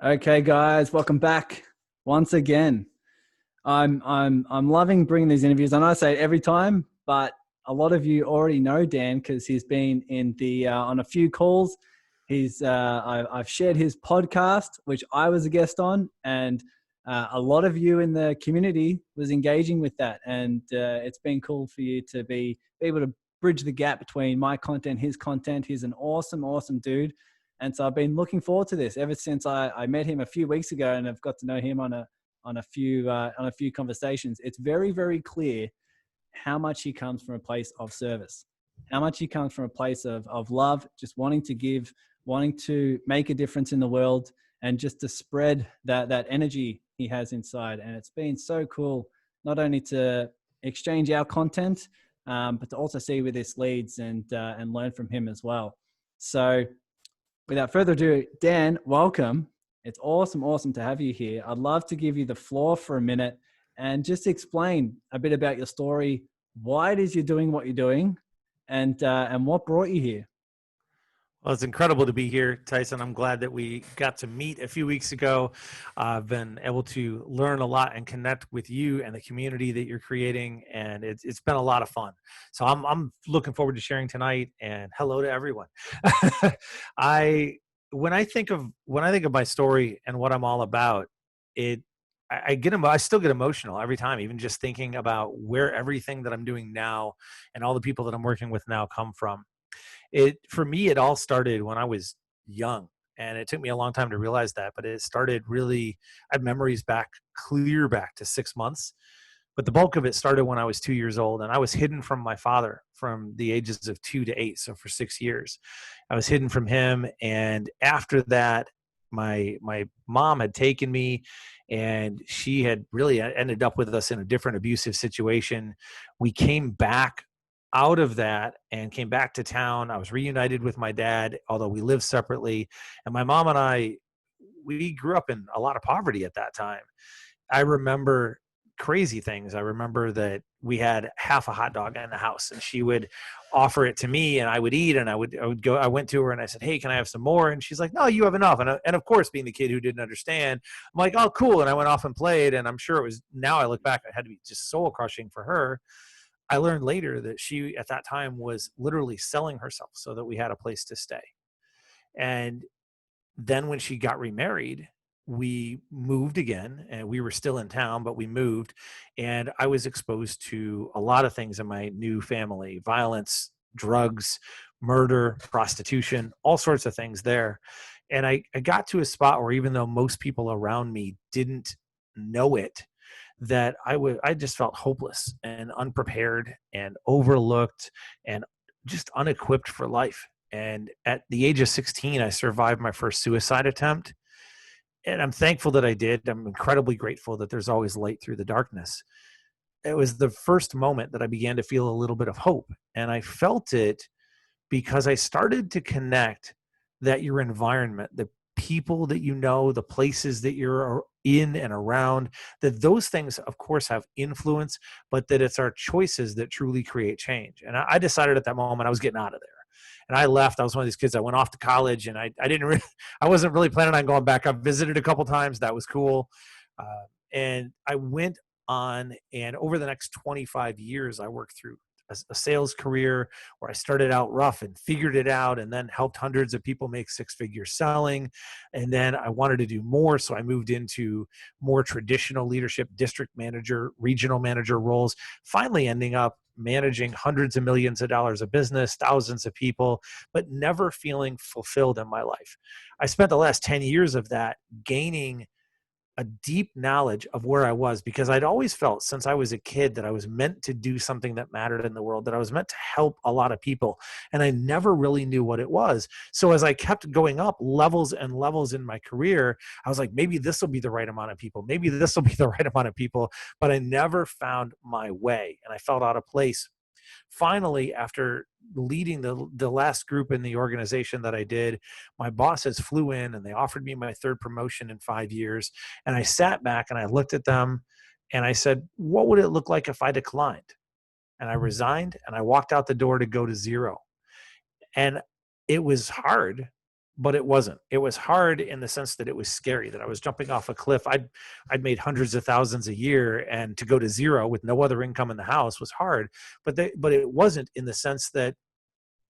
Okay, guys, welcome back once again. I'm loving bringing these interviews. I know I say it every time, but a lot of you already know Dan because he's been in the on a few calls. I've shared his podcast, which I was a guest on, and a lot of you in the community was engaging with that, and it's been cool for you to be able to bridge the gap between my content, his content. He's an awesome dude. And so I've been looking forward to this ever since I met him a few weeks ago, and I've got to know him on a few conversations. It's very clear how much he comes from a place of service, how much he comes from a place of love, just wanting to give, wanting to make a difference in the world, and just to spread that energy he has inside. And it's been so cool, not only to exchange our content, but to also see where this leads and learn from him as well. So without further ado, Dan, welcome. It's awesome to have you here. I'd love to give you the floor for a minute and just explain a bit about your story, why it is you're doing what you're doing, and what brought you here. Well, it's incredible to be here, Tyson. I'm glad that we got to meet a few weeks ago. I've been able to learn a lot and connect with you and the community that you're creating, and it's been a lot of fun. So I'm looking forward to sharing tonight. And hello to everyone. When I think of my story and what I'm all about, I still get emotional every time, even just thinking about where everything that I'm doing now and all the people that I'm working with now come from. For me, it all started when I was young, and it took me a long time to realize that, but it started really, I have memories clear back to 6 months, but the bulk of it started when I was 2 years old, and I was hidden from my father from the ages of 2 to 8. So for 6 years, I was hidden from him. And after that, my mom had taken me, and she had really ended up with us in a different abusive situation. We came back out of that and came back to town. I was reunited with my dad, although we lived separately. And my mom and we grew up in a lot of poverty at that time. I remember crazy things. I remember that we had half a hot dog in the house, and she would offer it to me, and I would eat, and I went to her and I said, "Hey, can I have some more?" And she's like, "No, you have enough." And of course, being the kid who didn't understand, I'm like, "Oh, cool." And I went off and played, and I'm sure now I look back, it had to be just soul crushing for her. I learned later that she, at that time, was literally selling herself so that we had a place to stay. And then when she got remarried, we moved again, and we were still in town, but we moved. And I was exposed to a lot of things in my new family: violence, drugs, murder, prostitution, all sorts of things there. And I got to a spot where, even though most people around me didn't know it, that I just felt hopeless and unprepared and overlooked and just unequipped for life. And at the age of 16, I survived my first suicide attempt. And I'm thankful that I did. I'm incredibly grateful that there's always light through the darkness. It was the first moment that I began to feel a little bit of hope. And I felt it because I started to connect that your environment, the people that you know, the places that you're in and around, that those things, of course, have influence, but that it's our choices that truly create change. And I decided at that moment I was getting out of there. And I left. I was one of these kids. I went off to college, and I I wasn't really planning on going back. I visited a couple times. That was cool. And I went on, and over the next 25 years, I worked through a sales career where I started out rough and figured it out, and then helped hundreds of people make six-figure selling. And then I wanted to do more, so I moved into more traditional leadership, district manager, regional manager roles, finally ending up managing hundreds of millions of dollars of business, thousands of people, but never feeling fulfilled in my life. I spent the last 10 years of that gaining a deep knowledge of where I was, because I'd always felt since I was a kid that I was meant to do something that mattered in the world, that I was meant to help a lot of people. And I never really knew what it was. So as I kept going up levels and levels in my career, I was like, maybe this will be the right amount of people. Maybe this will be the right amount of people. But I never found my way, and I felt out of place. Finally, after leading the last group in the organization that I did, my bosses flew in and they offered me my third promotion in 5 years. And I sat back and I looked at them and I said, what would it look like if I declined? And I resigned, and I walked out the door to go to zero. And it was hard, but it wasn't. It was hard in the sense that it was scary, that I was jumping off a cliff. I'd made hundreds of thousands a year, and to go to zero with no other income in the house was hard. But it wasn't in the sense that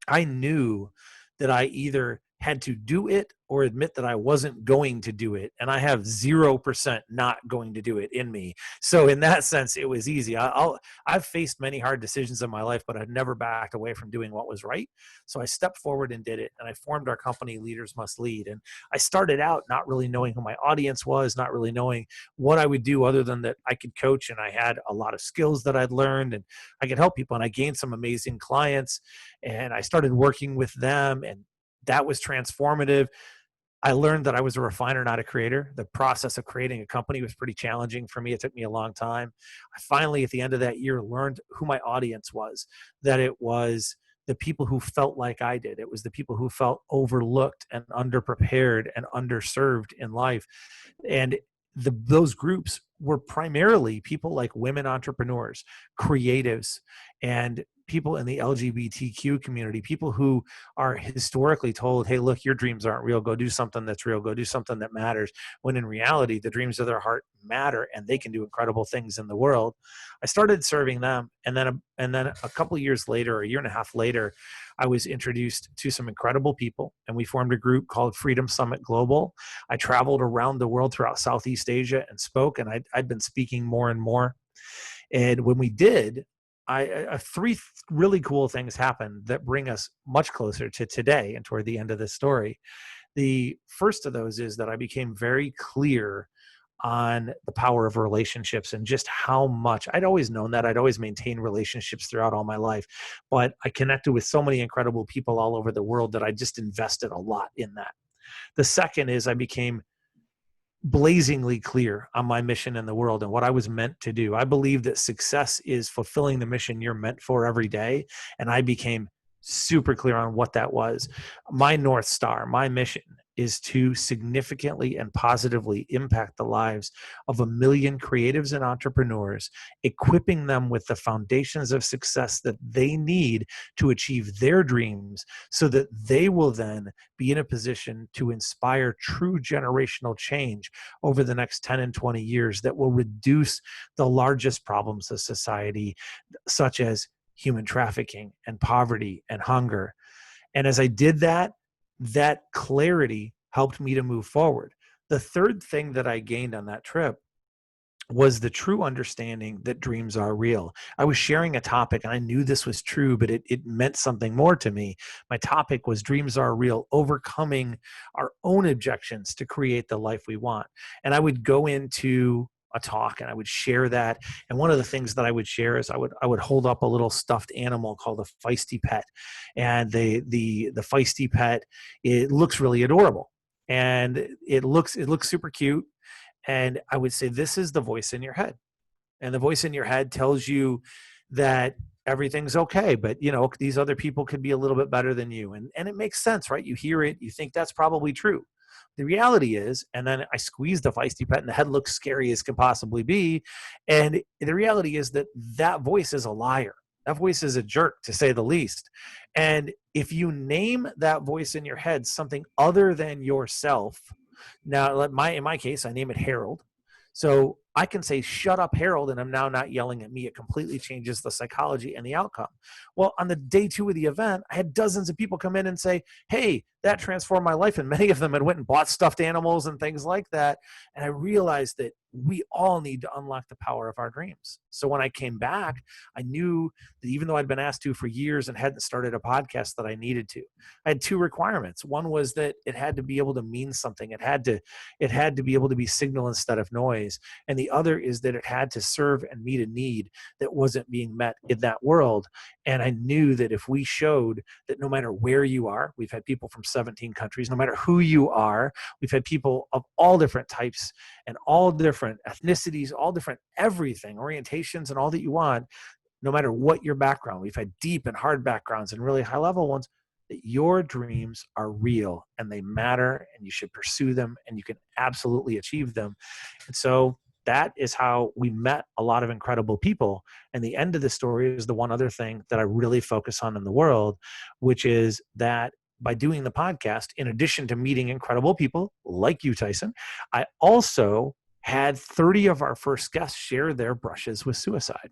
I knew that I either had to do it or admit that I wasn't going to do it. And I have 0% not going to do it in me. So in that sense, it was easy. I've faced many hard decisions in my life, but I've never backed away from doing what was right. So I stepped forward and did it. And I formed our company, Leaders Must Lead. And I started out not really knowing who my audience was, not really knowing what I would do other than that I could coach. And I had a lot of skills that I'd learned and I could help people. And I gained some amazing clients and I started working with them, and that was transformative. I learned that I was a refiner, not a creator. The process of creating a company was pretty challenging for me. It took me a long time. I finally, at the end of that year, learned who my audience was, that it was the people who felt like I did. It was the people who felt overlooked and underprepared and underserved in life. And those groups were primarily people like women entrepreneurs, creatives, and people in the LGBTQ community, people who are historically told, hey, look, your dreams aren't real. Go do something that's real. Go do something that matters. When in reality, the dreams of their heart matter and they can do incredible things in the world. I started serving them. And then a couple of years later, a year and a half later, I was introduced to some incredible people, and we formed a group called Freedom Summit Global. I traveled around the world throughout Southeast Asia and spoke, and I'd been speaking more and more. And when we did, three really cool things happened that bring us much closer to today and toward the end of this story. The first of those is that I became very clear on the power of relationships and just how much I'd always known that. I'd always maintained relationships throughout all my life, but I connected with so many incredible people all over the world that I just invested a lot in that. The second is I became blazingly clear on my mission in the world and what I was meant to do. I believe that success is fulfilling the mission you're meant for every day. And I became super clear on what that was. My North Star, my mission is to significantly and positively impact the lives of 1 million creatives and entrepreneurs, equipping them with the foundations of success that they need to achieve their dreams so that they will then be in a position to inspire true generational change over the next 10 and 20 years that will reduce the largest problems of society, such as human trafficking and poverty and hunger. And as I did that, that clarity helped me to move forward. The third thing that I gained on that trip was the true understanding that dreams are real. I was sharing a topic and I knew this was true, but it meant something more to me. My topic was dreams are real, overcoming our own objections to create the life we want. And I would go into a talk and I would share that. And one of the things that I would share is I would hold up a little stuffed animal called a feisty pet. And the feisty pet, it looks really adorable. And it looks super cute. And I would say, this is the voice in your head. And the voice in your head tells you that everything's okay, but these other people could be a little bit better than you. And it makes sense, right? You hear it, you think that's probably true. The reality is, and then I squeeze the feisty pet and the head looks scary as can possibly be. And the reality is that voice is a liar. That voice is a jerk, to say the least. And if you name that voice in your head something other than yourself, now, in my case, I name it Harold. So I can say, shut up, Harold, and I'm now not yelling at me. It completely changes the psychology and the outcome. Well, on the day 2 of the event, I had dozens of people come in and say, hey, that transformed my life. And many of them had went and bought stuffed animals and things like that. And I realized that we all need to unlock the power of our dreams. So when I came back, I knew that even though I'd been asked to for years and hadn't started a podcast, that I needed to. I had 2 requirements. One was that it had to be able to mean something. It had to be able to be signal instead of noise. And the other is that it had to serve and meet a need that wasn't being met in that world. And I knew that if we showed that no matter where you are, we've had people from 17 countries, no matter who you are, we've had people of all different types and all different ethnicities, all different everything, orientations, and all that you want, no matter what your background. We've had deep and hard backgrounds and really high level ones. That your dreams are real and they matter and you should pursue them and you can absolutely achieve them. And so that is how we met a lot of incredible people. And the end of the story is the one other thing that I really focus on in the world, which is that by doing the podcast, in addition to meeting incredible people like you, Tyson, I also had 30 of our first guests share their brushes with suicide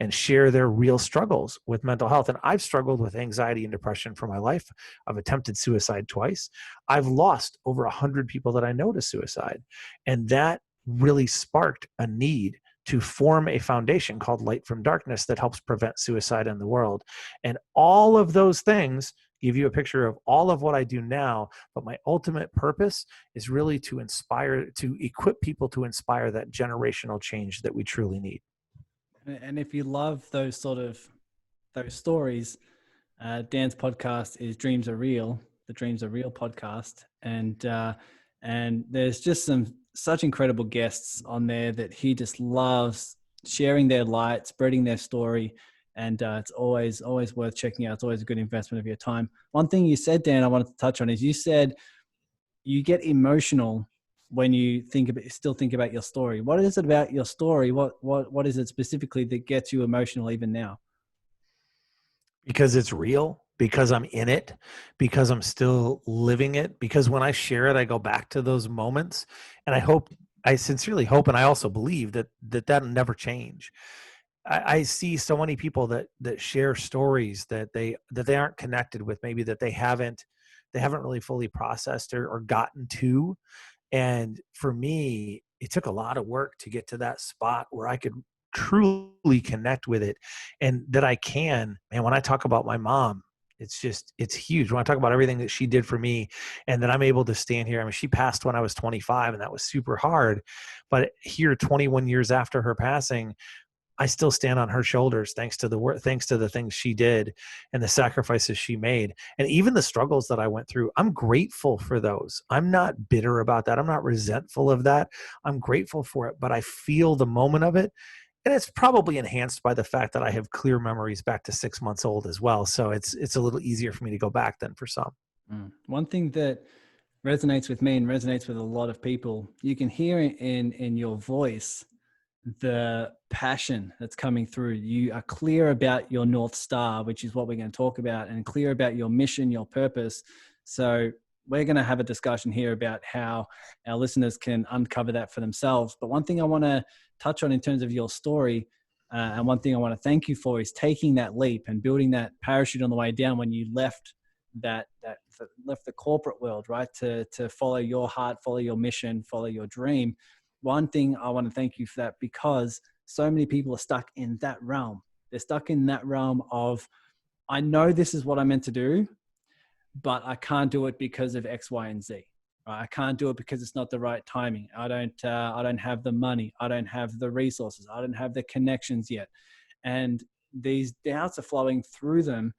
and share their real struggles with mental health. And I've struggled with anxiety and depression for my life. I've attempted suicide twice. I've lost over 100 people that I know to suicide. And that really sparked a need to form a foundation called Light from Darkness that helps prevent suicide in the world. And all of those things give you a picture of all of what I do now. But my ultimate purpose is really to inspire, to equip people to inspire that generational change that we truly need. And if you love those stories, Dan's podcast is Dreams Are Real, the Dreams Are Real podcast. And there's just such incredible guests on there that he just loves sharing their light, spreading their story. And it's always worth checking out. It's always a good investment of your time. One thing you said, Dan, I wanted to touch on is you said you get emotional when you still think about your story. What is it about your story? What is it specifically that gets you emotional even now? Because it's real, because I'm in it, because I'm still living it, because when I share it, I go back to those moments. And I sincerely hope, and I also believe that'll never change. I see so many people that share stories that they aren't connected with, maybe that they haven't really fully processed or gotten to. And for me, it took a lot of work to get to that spot where I could truly connect with it, and that I can. And when I talk about my mom, it's huge. When I talk about everything that she did for me, and that I'm able to stand here. I mean, she passed when I was 25, and that was super hard. But here, 21 years after her passing, I still stand on her shoulders thanks to the things she did and the sacrifices she made. And even the struggles that I went through, I'm grateful for those. I'm not bitter about that. I'm not resentful of that. I'm grateful for it, but I feel the moment of it. And it's probably enhanced by the fact that I have clear memories back to 6 months old as well. So it's a little easier for me to go back than for some. One thing that resonates with me and resonates with a lot of people, you can hear in your voice the passion that's coming through. You are clear about your North Star, which is what we're going to talk about, and clear about your mission, your purpose. So we're going to have a discussion here about how our listeners can uncover that for themselves. But one thing I want to touch on in terms of your story, and one thing I want to thank you for, is taking that leap and building that parachute on the way down when you left left the corporate world, right? To follow your heart, follow your mission, follow your dream. One thing I want to thank you for that, because so many people are stuck in that realm. They're stuck in that realm of, I know this is what I'm meant to do, but I can't do it because of X, Y, and Z. Right? I can't do it because it's not the right timing. I don't have the money. I don't have the resources. I don't have the connections yet. And these doubts are flowing through them,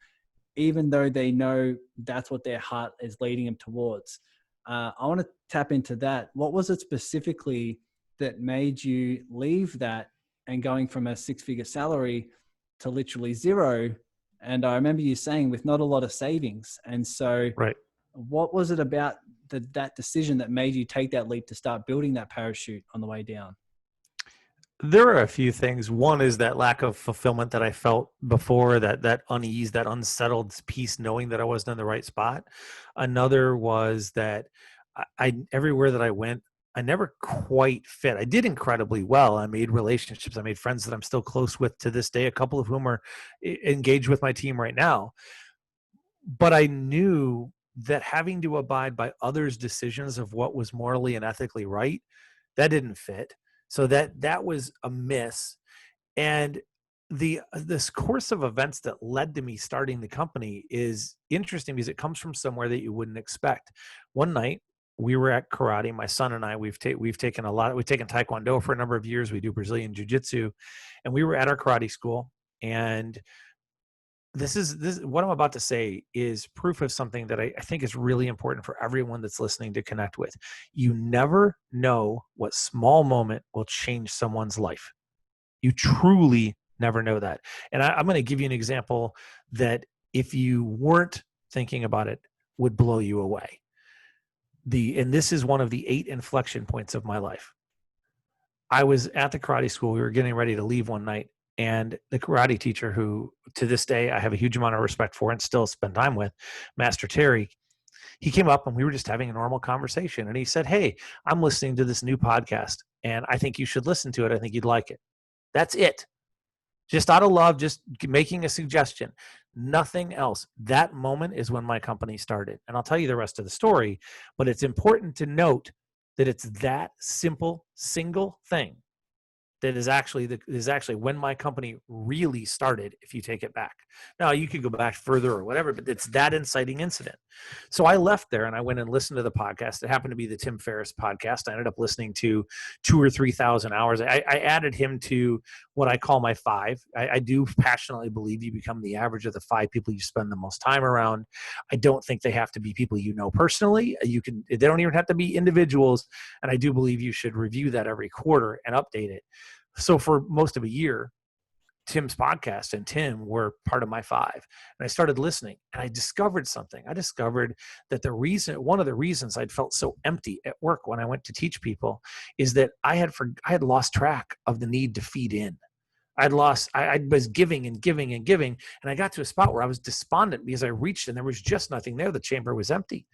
even though they know that's what their heart is leading them towards. I want to tap into that. What was it specifically that made you leave that and going from a 6-figure salary to literally zero? And I remember you saying with not a lot of savings. And so Right. What was it about that decision that made you take that leap to start building that parachute on the way down? There are a few things. One is that lack of fulfillment that I felt before, that unease, that unsettled piece, knowing that I wasn't in the right spot. Another was that I everywhere that I went, I never quite fit. I did incredibly well. I made relationships. I made friends that I'm still close with to this day, a couple of whom are engaged with my team right now. But I knew that having to abide by others' decisions of what was morally and ethically right, that didn't fit. So that was a miss. And this course of events that led to me starting the company is interesting because it comes from somewhere that you wouldn't expect. One night we were at karate. My son and I, we've taken Taekwondo for a number of years. We do Brazilian Jiu-Jitsu, and we were at our karate school. And this what I'm about to say is proof of something that I think is really important for everyone that's listening to connect with. You never know what small moment will change someone's life. You truly never know that. And I'm going to give you an example that, if you weren't thinking about it, would blow you away. And this is one of the 8 inflection points of my life. I was at the karate school. We were getting ready to leave one night, And the karate teacher, who to this day I have a huge amount of respect for and still spend time with, Master Terry, he came up and we were just having a normal conversation. And he said, "Hey, I'm listening to this new podcast and I think you should listen to it. I think you'd like it." That's it. Just out of love, just making a suggestion, nothing else. That moment is when my company started. And I'll tell you the rest of the story, but it's important to note that it's that simple, single thing that is actually when my company really started, if you take it back. Now, you could go back further or whatever, but it's that inciting incident. So I left there and I went and listened to the podcast. It happened to be the Tim Ferriss podcast. I ended up listening to 2,000 or 3,000 hours. I added him to what I call my five. I do passionately believe you become the average of the five people you spend the most time around. I don't think they have to be people you know personally. They don't even have to be individuals. And I do believe you should review that every quarter and update it. So for most of a year, Tim's podcast and Tim were part of my five. And I started listening and I discovered something. I discovered that one of the reasons I'd felt so empty at work when I went to teach people is that I had lost track of the need to feed in. I was giving and giving and giving. And I got to a spot where I was despondent because I reached and there was just nothing there. The chamber was empty.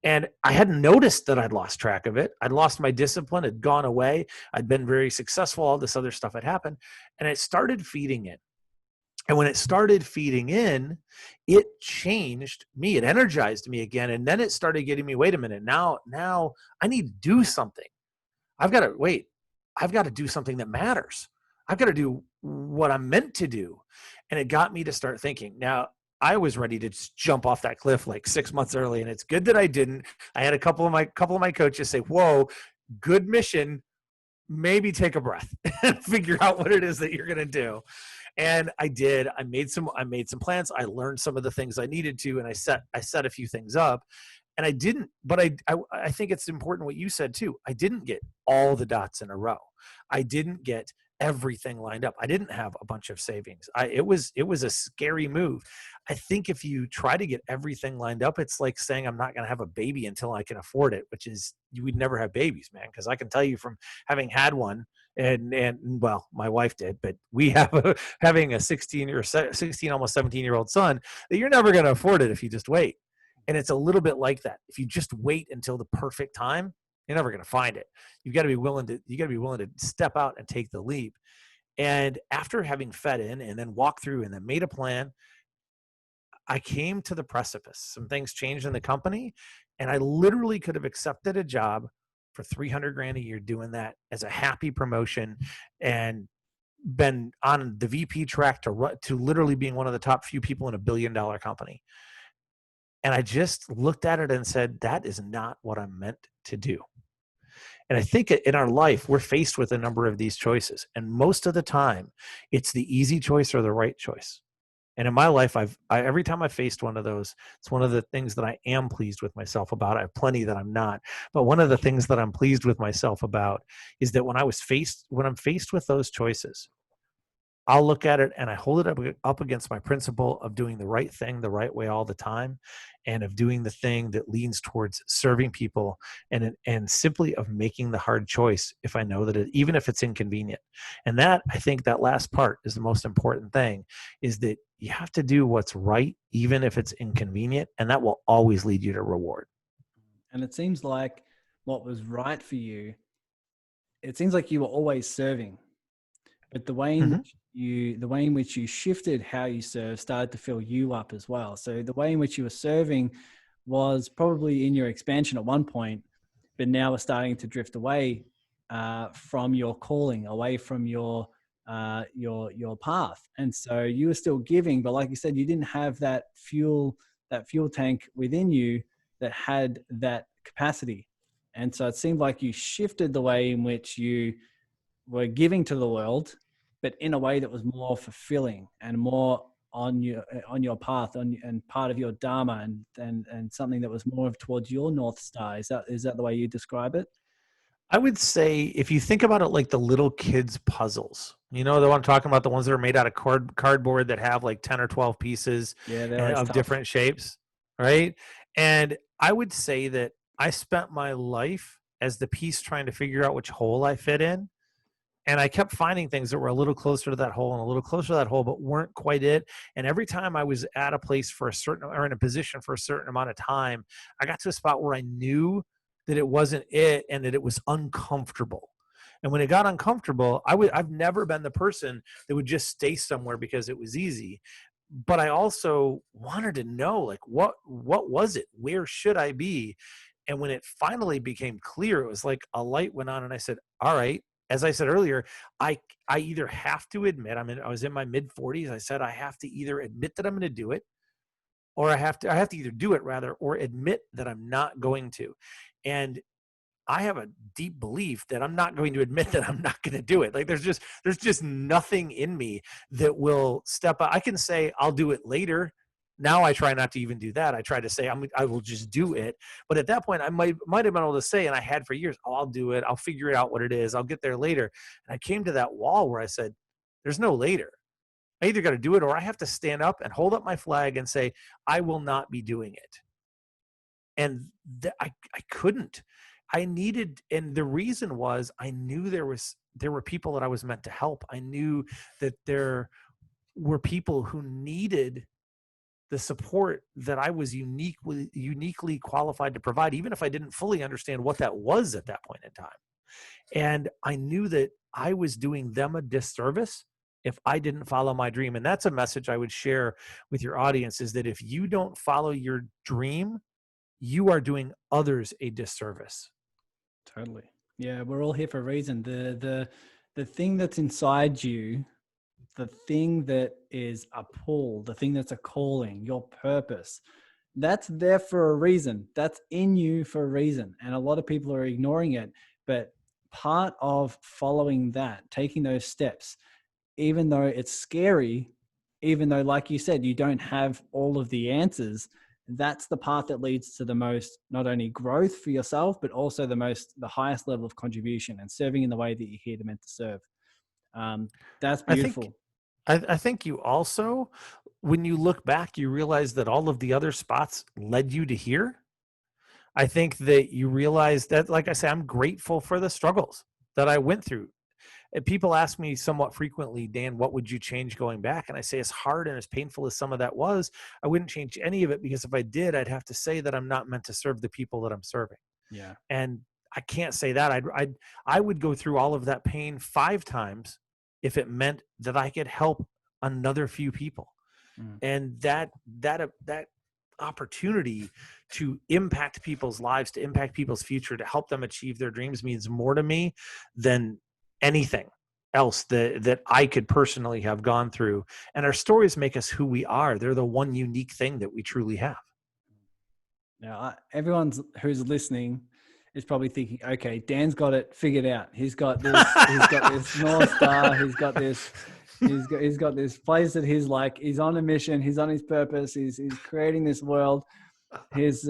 And I hadn't noticed that I'd lost track of it. I'd lost my discipline. Had gone away. I'd been very successful. All this other stuff had happened. And it started feeding in. And when it started feeding in, it changed me. It energized me again. And then it started getting me, wait a minute, now I need to do something. I've got to do something that matters. I've got to do what I'm meant to do. And it got me to start thinking. Now, I was ready to just jump off that cliff like 6 months early, and it's good that I didn't. I had a couple of my coaches say, "Whoa, good mission. Maybe take a breath and figure out what it is that you're going to do." And I did. I made some plans. I learned some of the things I needed to, and I set a few things up. And I didn't, but I think it's important what you said too. I didn't get all the dots in a row. I didn't get everything lined up. I didn't have a bunch of savings. It was a scary move. I think if you try to get everything lined up, it's like saying I'm not going to have a baby until I can afford it, which is, you would never have babies, man. Because I can tell you from having had one, and well, my wife did, but we have having a 16 almost 17-year-old son, that you're never going to afford it if you just wait. And it's a little bit like that. If you just wait until the perfect time, you're never going to find it. You got to be willing to step out and take the leap. And after having fed in and then walked through and then made a plan, I came to the precipice. Some things changed in the company, and I literally could have accepted a job for $300,000 a year doing that as a happy promotion and been on the VP track to literally being one of the top few people in a $1 billion company. And I just looked at it and said, that is not what I'm meant to do. And I think in our life, we're faced with a number of these choices. And most of the time, it's the easy choice or the right choice. And in my life, every time I've faced one of those, it's one of the things that I am pleased with myself about. I have plenty that I'm not. But one of the things that I'm pleased with myself about is that when I'm faced with those choices, I'll look at it and I hold it up against my principle of doing the right thing the right way all the time, and of doing the thing that leans towards serving people, and simply of making the hard choice if I know that even if it's inconvenient. And that, I think that last part is the most important thing, is that you have to do what's right even if it's inconvenient, and that will always lead you to reward. And it seems like what was right for you, it seems like you were always serving. But the way in which you shifted how you serve started to fill you up as well. So the way in which you were serving was probably in your expansion at one point, but now we're starting to drift away from your calling, away from your path. And so you were still giving, but like you said, you didn't have that fuel tank within you that had that capacity. And so it seemed like you shifted the way in which you were giving to the world, but in a way that was more fulfilling and more on your path, and part of your dharma, and something that was more towards your North Star. Is that the way you describe it? I would say, if you think about it like the little kids' puzzles, the one I'm talking about, the ones that are made out of cardboard that have like 10 or 12 pieces of different shapes, right? And I would say that I spent my life as the piece trying to figure out which hole I fit in. And I kept finding things that were a little closer to that hole and a little closer to that hole, but weren't quite it. And every time I was at a place for a certain, or in a position for a certain amount of time, I got to a spot where I knew that it wasn't it and that it was uncomfortable. And when it got uncomfortable, I've never been the person that would just stay somewhere because it was easy. But I also wanted to know, like, what was it? Where should I be? And when it finally became clear, it was like a light went on and I said, all right, as I said earlier, I either have to admit, I was in my mid 40s. I said, I have to either admit that I'm going to do it, or I have to either do it rather, or admit that I'm not going to. And I have a deep belief that I'm not going to admit that I'm not going to do it. Like there's just nothing in me that will step up. I can say I'll do it later. Now I try not to even do that. I try to say I will just do it. But at that point, I might have been able to say, and I had for years, oh, I'll do it. I'll figure it out what it is. I'll get there later. And I came to that wall where I said, there's no later. I either got to do it or I have to stand up and hold up my flag and say, I will not be doing it. And I couldn't. I needed, and the reason was I knew there were people that I was meant to help. I knew that there were people who needed the support that I was uniquely qualified to provide, even if I didn't fully understand what that was at that point in time. And I knew that I was doing them a disservice if I didn't follow my dream. And that's a message I would share with your audience, is that if you don't follow your dream, you are doing others a disservice. Totally. Yeah, we're all here for a reason. The thing that's inside you, the thing that is a pull, the thing that's a calling, your purpose, that's there for a reason. That's in you for a reason. And a lot of people are ignoring it. But part of following that, taking those steps, even though it's scary, even though, like you said, you don't have all of the answers, that's the path that leads to the most, not only growth for yourself, but also the highest level of contribution and serving in the way that you're here to meant to serve. That's beautiful. I think you also, when you look back, you realize that all of the other spots led you to here. I think that you realize that, like I say, I'm grateful for the struggles that I went through. And people ask me somewhat frequently, Dan, what would you change going back? And I say, as hard and as painful as some of that was, I wouldn't change any of it, because if I did, I'd have to say that I'm not meant to serve the people that I'm serving. Yeah. And I can't say that. I would go through all of that pain 5 times if it meant that I could help another few people. And that opportunity to impact people's lives, to impact people's future, to help them achieve their dreams means more to me than anything else that I could personally have gone through. And our stories make us who we are. They're the one unique thing that we truly have. Now, everyone who's listening is probably thinking, okay, Dan's got it figured out. He's got this, he's got this North Star. He's got this place that he's on a mission. He's on his purpose. He's creating this world. He's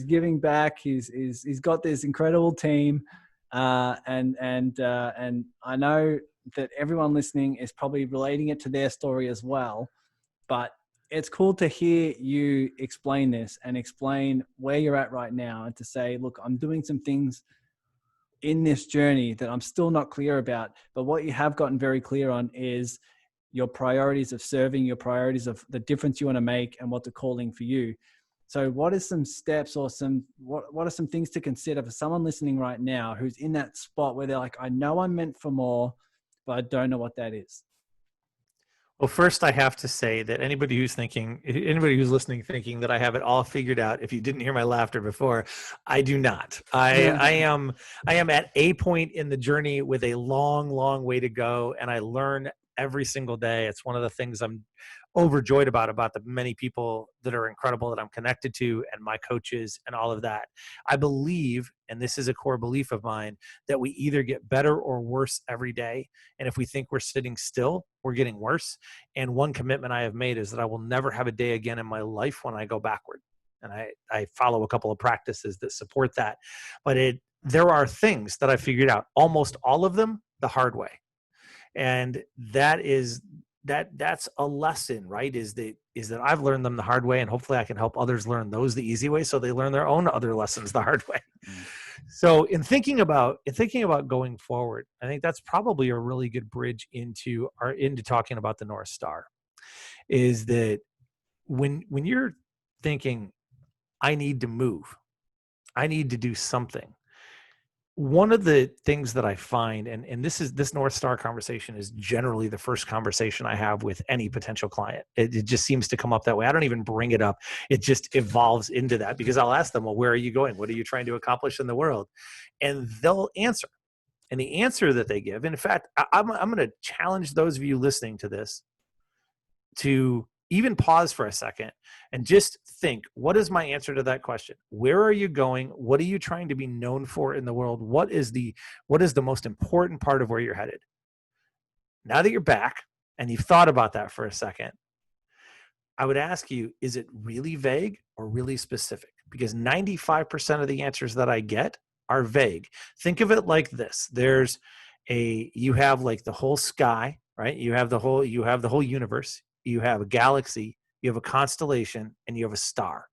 giving back. He's got this incredible team. And I know that everyone listening is probably relating it to their story as well, but it's cool to hear you explain this and explain where you're at right now, and to say, look, I'm doing some things in this journey that I'm still not clear about, but what you have gotten very clear on is your priorities of serving, your priorities of the difference you want to make, and what's a calling for you. So what are some steps, or what are some things to consider for someone listening right now who's in that spot where they're like, I know I'm meant for more, but I don't know what that is? Well, first I have to say that anybody who's listening thinking that I have it all figured out, if you didn't hear my laughter before, I do not. I am at a point in the journey with a long, long way to go, and I learn every single day. It's one of the things I'm overjoyed about the many people that are incredible that I'm connected to, and my coaches and all of that. I believe, and this is a core belief of mine, that we either get better or worse every day. And if we think we're sitting still, we're getting worse. And one commitment I have made is that I will never have a day again in my life when I go backward. And I follow a couple of practices that support that. But there are things that I figured out, almost all of them the hard way. And that's a lesson, right? Is that I've learned them the hard way, and hopefully I can help others learn those the easy way, so they learn their own other lessons the hard way. So in thinking about going forward, I think that's probably a really good bridge into talking about the North Star. Is that when you're thinking, I need to move, I need to do something. One of the things that I find, and this North Star conversation is generally the first conversation I have with any potential client. It just seems to come up that way. I don't even bring it up. It just evolves into that, because I'll ask them, well, where are you going? What are you trying to accomplish in the world? And they'll answer. And the answer that they give, in fact, I'm going to challenge those of you listening to this to even pause for a second and just think, what is my answer to that question? Where are you going? What are you trying to be known for in the world? What is the most important part of where you're headed? Now that you're back and you've thought about that for a second, I would ask you, is it really vague or really specific? Because 95% of the answers that I get are vague. Think of it like this. You have like the whole sky, right? You have the whole universe. You have a galaxy, you have a constellation, and you have a star.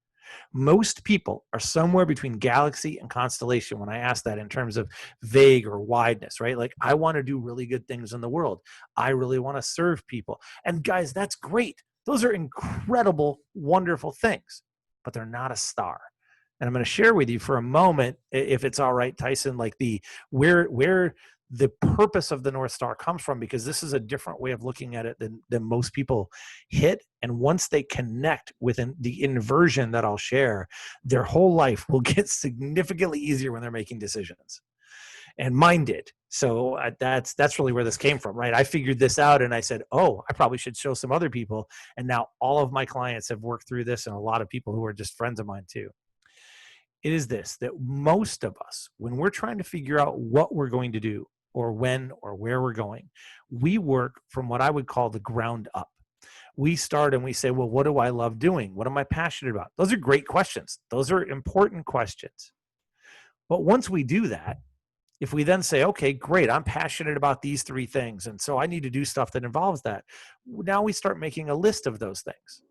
Most people are somewhere between galaxy and constellation when I ask that in terms of vague or wideness, right? Like, I want to do really good things in the world. I really want to serve people. And guys, that's great. Those are incredible, wonderful things, but they're not a star. And I'm going to share with you for a moment, if it's all right, Tyson, like where the purpose of the North Star comes from, because this is a different way of looking at it than most people hit. And once they connect with the inversion that I'll share, their whole life will get significantly easier when they're making decisions. And mine did. So that's really where this came from, right? I figured this out and I said, oh, I probably should show some other people. And now all of my clients have worked through this, and a lot of people who are just friends of mine too. It is this, that most of us, when we're trying to figure out what we're going to do, or when or where we're going, we work from what I would call the ground up. We start and we say, well, what do I love doing? What am I passionate about? Those are great questions. Those are important questions. But once we do that, if we then say, okay, great, I'm passionate about these three things, and so I need to do stuff that involves that. Now we start making a list of those things.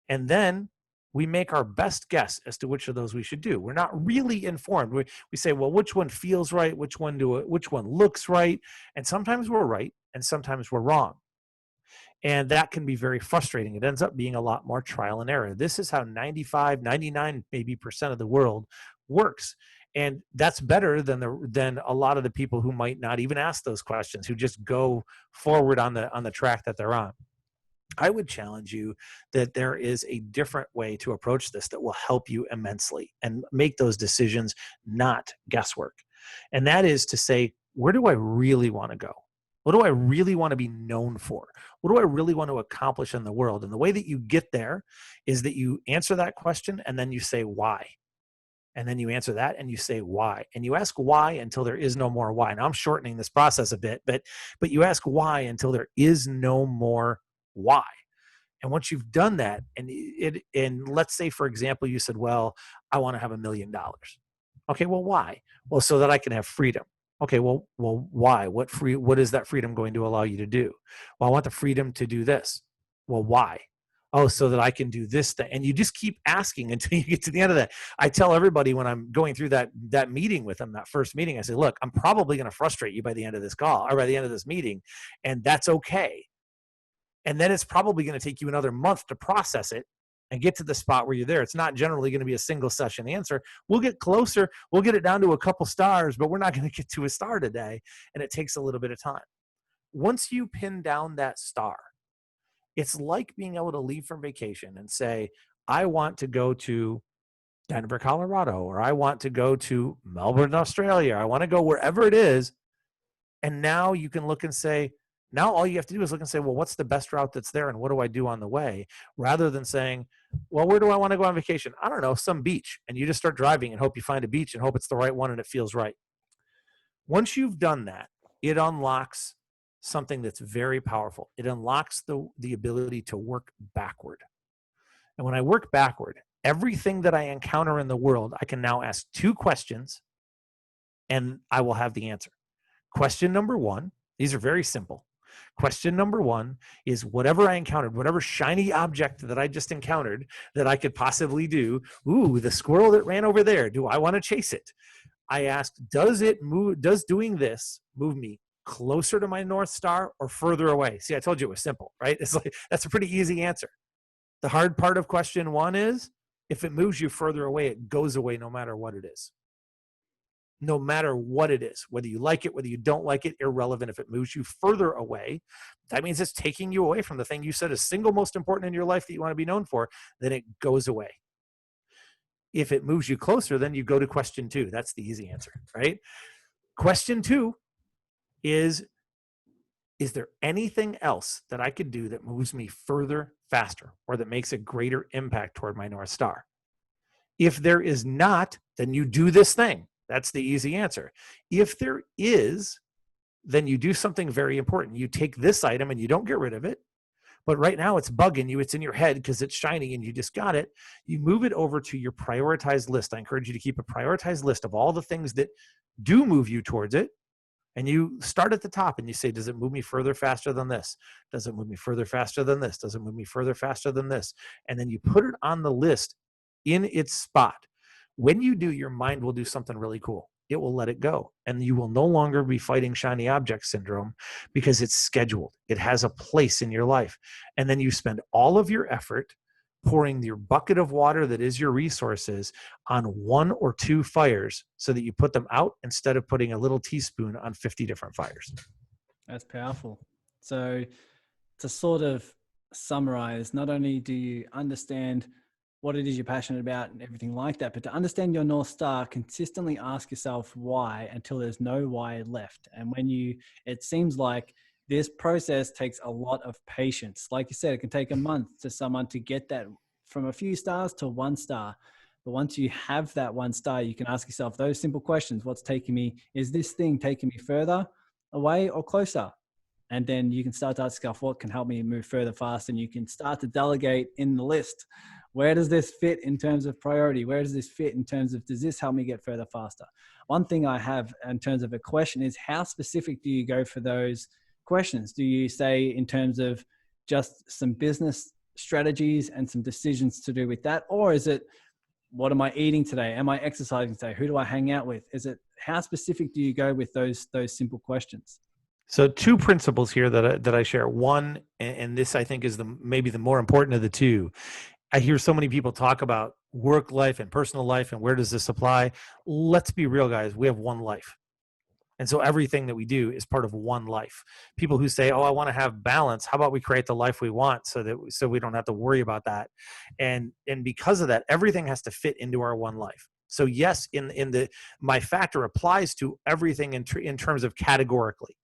And then we make our best guess as to which of those we should do. We're not really informed. We say, well, which one feels right? Which one looks right? And sometimes we're right, and sometimes we're wrong. And that can be very frustrating. It ends up being a lot more trial and error. This is how 95, 99, maybe percent of the world works. And that's better than a lot of the people who might not even ask those questions, who just go forward on the track that they're on. I would challenge you that there is a different way to approach this that will help you immensely and make those decisions not guesswork. And that is to say, where do I really want to go? What do I really want to be known for? What do I really want to accomplish in the world? And the way that you get there is that you answer that question and then you say why. And then you answer that and you say why. And you ask why until there is no more why. Now I'm shortening this process a bit, but you ask why until there is no more why. And once you've done that, and let's say, for example, you said, well, I want to have $1 million. Okay, well, why? Well, so that I can have freedom. Okay, well, why? What is that freedom going to allow you to do? Well, I want the freedom to do this. Well, why? Oh, so that I can do this thing. And you just keep asking until you get to the end of that. I tell everybody when I'm going through that meeting with them, that first meeting, I say, look, I'm probably going to frustrate you by the end of this call, or by the end of this meeting, and that's okay. And then it's probably going to take you another month to process it and get to the spot where you're there. It's not generally going to be a single session answer. We'll get closer. We'll get it down to a couple stars, but we're not going to get to a star today. And it takes a little bit of time. Once you pin down that star, it's like being able to leave from vacation and say, I want to go to Denver, Colorado, or I want to go to Melbourne, Australia. I want to go wherever it is. And now you can look and say, now all you have to do is look and say, well, what's the best route that's there and what do I do on the way? Rather than saying, well, where do I want to go on vacation? I don't know, some beach. And you just start driving and hope you find a beach and hope it's the right one and it feels right. Once you've done that, it unlocks something that's very powerful. It unlocks the ability to work backward. And when I work backward, everything that I encounter in the world, I can now ask 2 questions and I will have the answer. Question number 1, these are very simple. Question number 1 is whatever I encountered, whatever shiny object that I just encountered that I could possibly do. Ooh, the squirrel that ran over there. Do I want to chase it? I asked, does doing this move me closer to my North Star or further away? See, I told you it was simple, right? It's like, that's a pretty easy answer. The hard part of question one is, if it moves you further away, it goes away no matter what it is. No matter what it is, whether you like it, whether you don't like it, irrelevant. If it moves you further away, that means it's taking you away from the thing you said is single most important in your life that you want to be known for, then it goes away. If it moves you closer, then you go to question two. That's the easy answer, right? Question two is there anything else that I could do that moves me further, faster, or that makes a greater impact toward my North Star? If there is not, then you do this thing. That's the easy answer. If there is, then you do something very important. You take this item and you don't get rid of it, but right now it's bugging you. It's in your head because it's shiny and you just got it. You move it over to your prioritized list. I encourage you to keep a prioritized list of all the things that do move you towards it. And you start at the top and you say, does it move me further, faster than this? Does it move me further, faster than this? Does it move me further, faster than this? And then you put it on the list in its spot. When you do, your mind will do something really cool. It will let it go. And you will no longer be fighting shiny object syndrome because it's scheduled. It has a place in your life. And then you spend all of your effort pouring your bucket of water that is your resources on one or two fires so that you put them out instead of putting a little teaspoon on 50 different fires. That's powerful. So to sort of summarize, not only do you understand what it is you're passionate about and everything like that, but to understand your North Star, consistently ask yourself why until there's no why left. And it seems like this process takes a lot of patience. Like you said, it can take a month to someone to get that from a few stars to 1 star. But once you have that 1 star, you can ask yourself those simple questions. Is this thing taking me further away or closer? And then you can start to ask yourself, what can help me move further fast? And you can start to delegate in the list. Where does this fit in terms of priority? Where does this fit in terms of, does this help me get further faster? One thing I have in terms of a question is, how specific do you go for those questions? Do you say in terms of just some business strategies and some decisions to do with that? Or is it, what am I eating today? Am I exercising today? Who do I hang out with? How specific do you go with those simple questions? So 2 principles here that I share. One, and this I think is maybe the more important of the 2. I hear so many people talk about work life and personal life and where does this apply? Let's be real, guys. We have one life. And so everything that we do is part of one life. People who say, oh, I want to have balance. How about we create the life we want so we don't have to worry about that? And because of that, everything has to fit into our one life. So yes, my factor applies to everything in terms of categorically.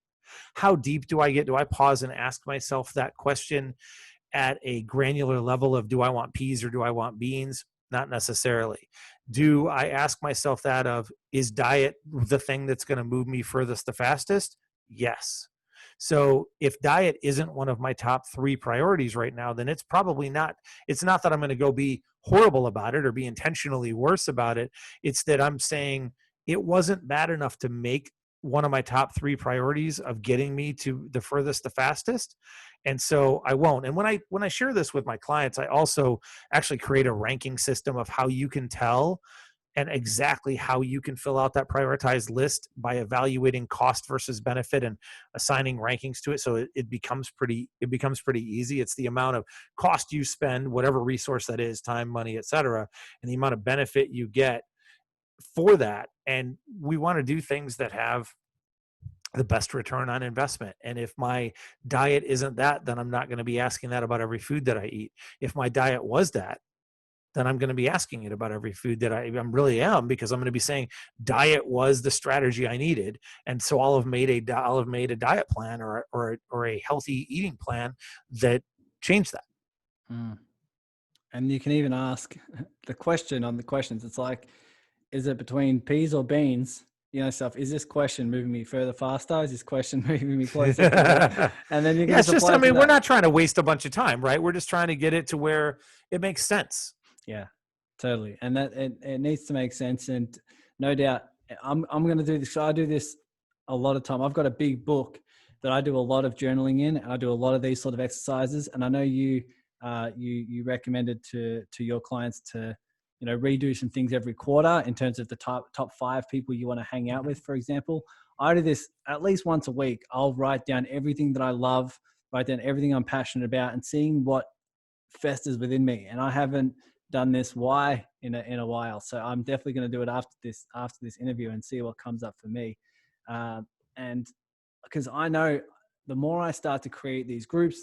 How deep do I get? Do I pause and ask myself that question at a granular level of, do I want peas or do I want beans? Not necessarily. Do I ask myself that of, is diet the thing that's going to move me furthest the fastest? Yes. So if diet isn't one of my top 3 priorities right now, then it's probably not. It's not that I'm going to go be horrible about it or be intentionally worse about it. It's that I'm saying it wasn't bad enough to make one of my top 3 priorities of getting me to the furthest, the fastest. And so I won't. And when I share this with my clients, I also actually create a ranking system of how you can tell and exactly how you can fill out that prioritized list by evaluating cost versus benefit and assigning rankings to it. So it becomes pretty easy. It's the amount of cost you spend, whatever resource that is, time, money, et cetera, and the amount of benefit you get for that. And we want to do things that have the best return on investment. And if my diet isn't that, then I'm not going to be asking that about every food that I eat. If my diet was that, then I'm going to be asking it about every food that I really am, because I'm going to be saying diet was the strategy I needed. And so I'll have made a diet plan or a healthy eating plan that changed that. Mm. And you can even ask the question on the questions. It's like, is it between peas or beans? You know, stuff. Is this question moving me further, faster? Is this question moving me closer? And then you can it's just, I mean, we're not trying to waste a bunch of time, right? We're just trying to get it to where it makes sense. Yeah, totally. And that it needs to make sense. And no doubt, I'm going to do this. So I do this a lot of time. I've got a big book that I do a lot of journaling in, and I do a lot of these sort of exercises. And I know you recommended to your clients to, redo some things every quarter in terms of the top 5 people you want to hang out with, for example. I do this at least once a week. I'll write down everything that I love, write down everything I'm passionate about, and seeing what festers within me. And I haven't done this why in a while, so I'm definitely going to do it after this interview and see what comes up for me. And because I know the more I start to create these groups,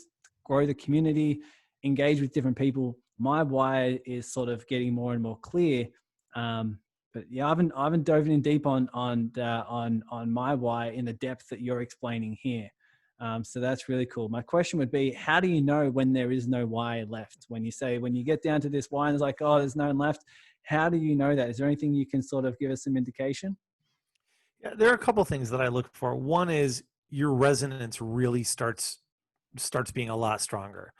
grow the community, engage with different people, my why is sort of getting more and more clear. But yeah, I haven't dove in deep on my why in the depth that you're explaining here. So that's really cool. My question would be, how do you know when there is no why left? When you get down to this why and it's like, oh, there's no one left. How do you know that? Is there anything you can sort of give us some indication? Yeah, there are a couple things that I look for. One is your resonance really starts being a lot stronger.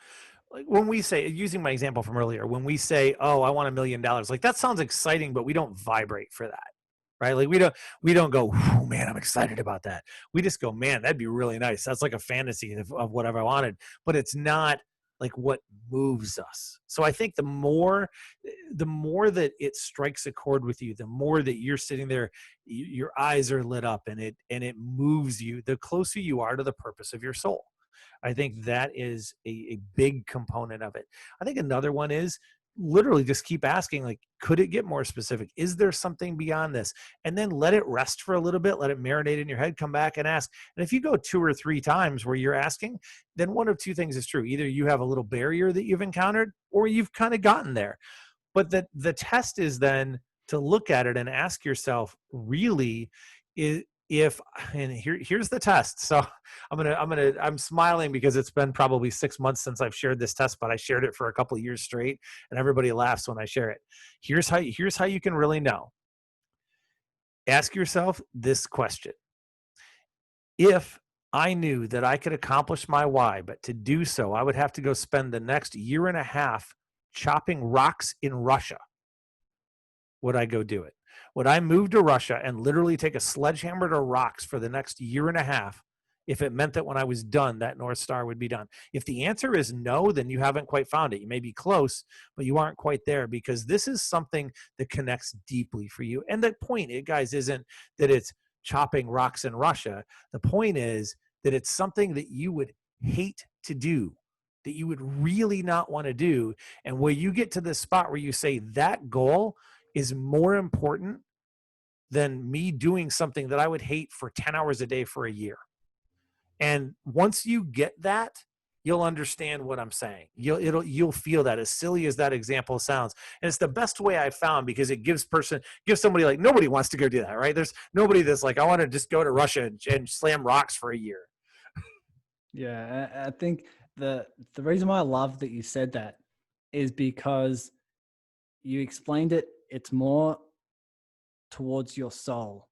Like when we say, using my example from earlier, when we say, oh, I want $1 million, like that sounds exciting, but we don't vibrate for that, right? Like we don't go, oh man, I'm excited about that. We just go, man, that'd be really nice. That's like a fantasy of whatever I wanted, but it's not like what moves us. So I think the more that it strikes a chord with you, the more that you're sitting there, your eyes are lit up and it moves you, the closer you are to the purpose of your soul. I think that is a big component of it. I think another one is literally just keep asking, like, could it get more specific? Is there something beyond this? And then let it rest for a little bit, let it marinate in your head, come back and ask. And if you go 2 or 3 times where you're asking, then one of 2 things is true. Either you have a little barrier that you've encountered or you've kind of gotten there. But the test is then to look at it and ask yourself, really, here's the test. So I'm smiling because it's been probably 6 months since I've shared this test, but I shared it for a couple of years straight and everybody laughs when I share it. Here's how you can really know. Ask yourself this question. If I knew that I could accomplish my why, but to do so, I would have to go spend the next 1.5 years chopping rocks in Russia, would I go do it? Would I move to Russia and literally take a sledgehammer to rocks for the next 1.5 years if it meant that when I was done, that North Star would be done? If the answer is no, then you haven't quite found it. You may be close, but you aren't quite there, because this is something that connects deeply for you. And the point, guys, isn't that it's chopping rocks in Russia. The point is that it's something that you would hate to do, that you would really not want to do. And where you get to this spot where you say that goal is more important than me doing something that I would hate for 10 hours a day for a year. And once you get that, you'll understand what I'm saying. You'll feel that, as silly as that example sounds. And it's the best way I've found, because it gives somebody, like, nobody wants to go do that, right? There's nobody that's like, I want to just go to Russia and slam rocks for a year. Yeah, I think the reason why I love that you said that is because you explained it. It's more towards your soul.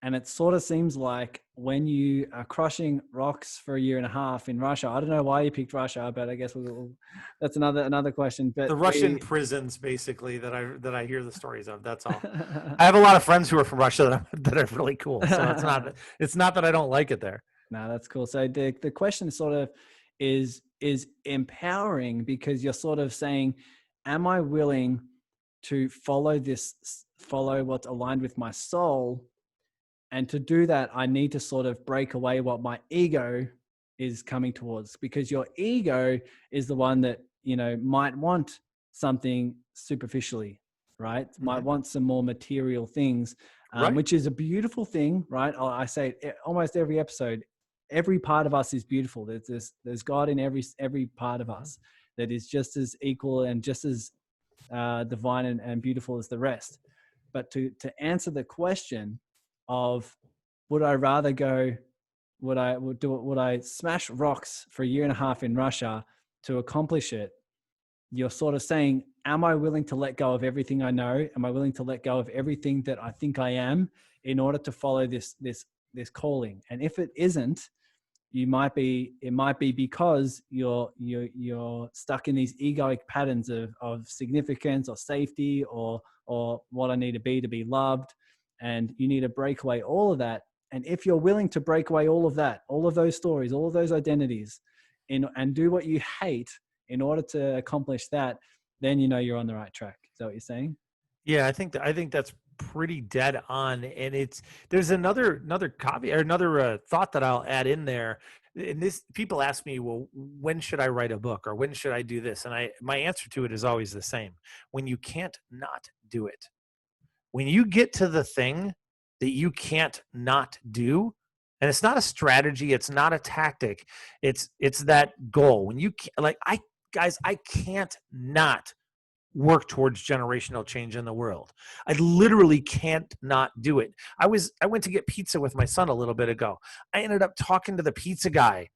And it sort of seems like when you are crushing rocks for 1.5 years in Russia, I don't know why you picked Russia, but I guess that's another question. But the Russian prisons, basically, that I hear the stories of. That's all. I have a lot of friends who are from Russia that are really cool. So it's not that I don't like it there. No, that's cool. So the question sort of is empowering, because you're sort of saying, am I willing to follow what's aligned with my soul? And to do that, I need to sort of break away what my ego is coming towards, because your ego is the one that, might want something superficially, right? Mm-hmm. Might want some more material things, right. Which is a beautiful thing, right? I say it almost every episode. Every part of us is beautiful. There's God in every part of us that is just as equal and just as divine and beautiful as the rest. But to answer the question of, would I smash rocks for 1.5 years in Russia to accomplish it? You're sort of saying, am I willing to let go of everything I know? Am I willing to let go of everything that I think I am in order to follow this calling? And if it isn't, it might be because you're stuck in these egoic patterns of significance or safety or what I need to be loved. And you need to break away all of that. And if you're willing to break away all of that, all of those stories, all of those identities, and do what you hate in order to accomplish that, then you're on the right track. Is that what you're saying? Yeah, I think that's pretty dead on. And there's another caveat or another thought that I'll add in there. And this, people ask me, well, when should I write a book or when should I do this? And my answer to it is always the same: when you can't not do it. When you get to the thing that you can't not do, and it's not a strategy, it's not a tactic, it's that goal. When you like, I guys, I can't not work towards generational change in the world. I literally can't not do it. I went to get pizza with my son a little bit ago. I ended up talking to the pizza guy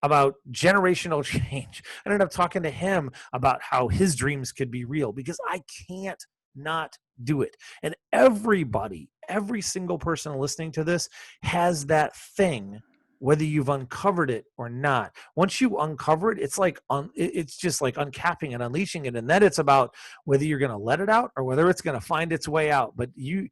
about generational change. I ended up talking to him about how his dreams could be real because I can't not do it. And everybody, every single person listening to this has that thing, whether you've uncovered it or not. Once you uncover it, it's like it's just like uncapping and unleashing it, and then it's about whether you're going to let it out or whether it's going to find its way out. But you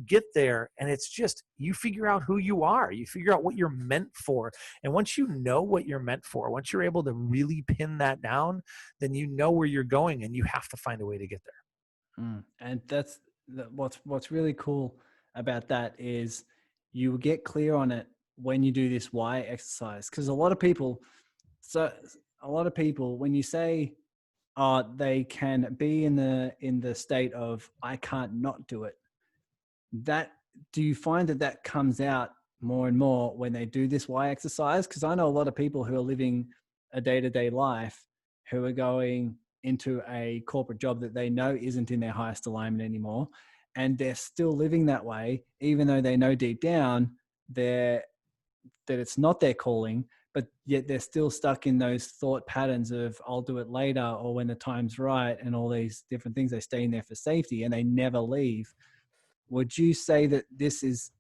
get there, and it's just, you figure out who you are, you figure out what you're meant for. And once you know what you're meant for, once you're able to really pin that down, then you know where you're going, and you have to find a way to get there. And that's what's really cool about that is you get clear on it when you do this why exercise. Because a lot of people, when you say, they can be in the state of I can't not do it, that do you find that comes out more and more when they do this why exercise? Because I know a lot of people who are living a day-to-day life who are going into a corporate job that they know isn't in their highest alignment anymore, and they're still living that way even though they know deep down that it's not their calling, but yet they're still stuck in those thought patterns of I'll do it later or when the time's right and all these different things. They stay in there for safety and they never leave. Would you say that this is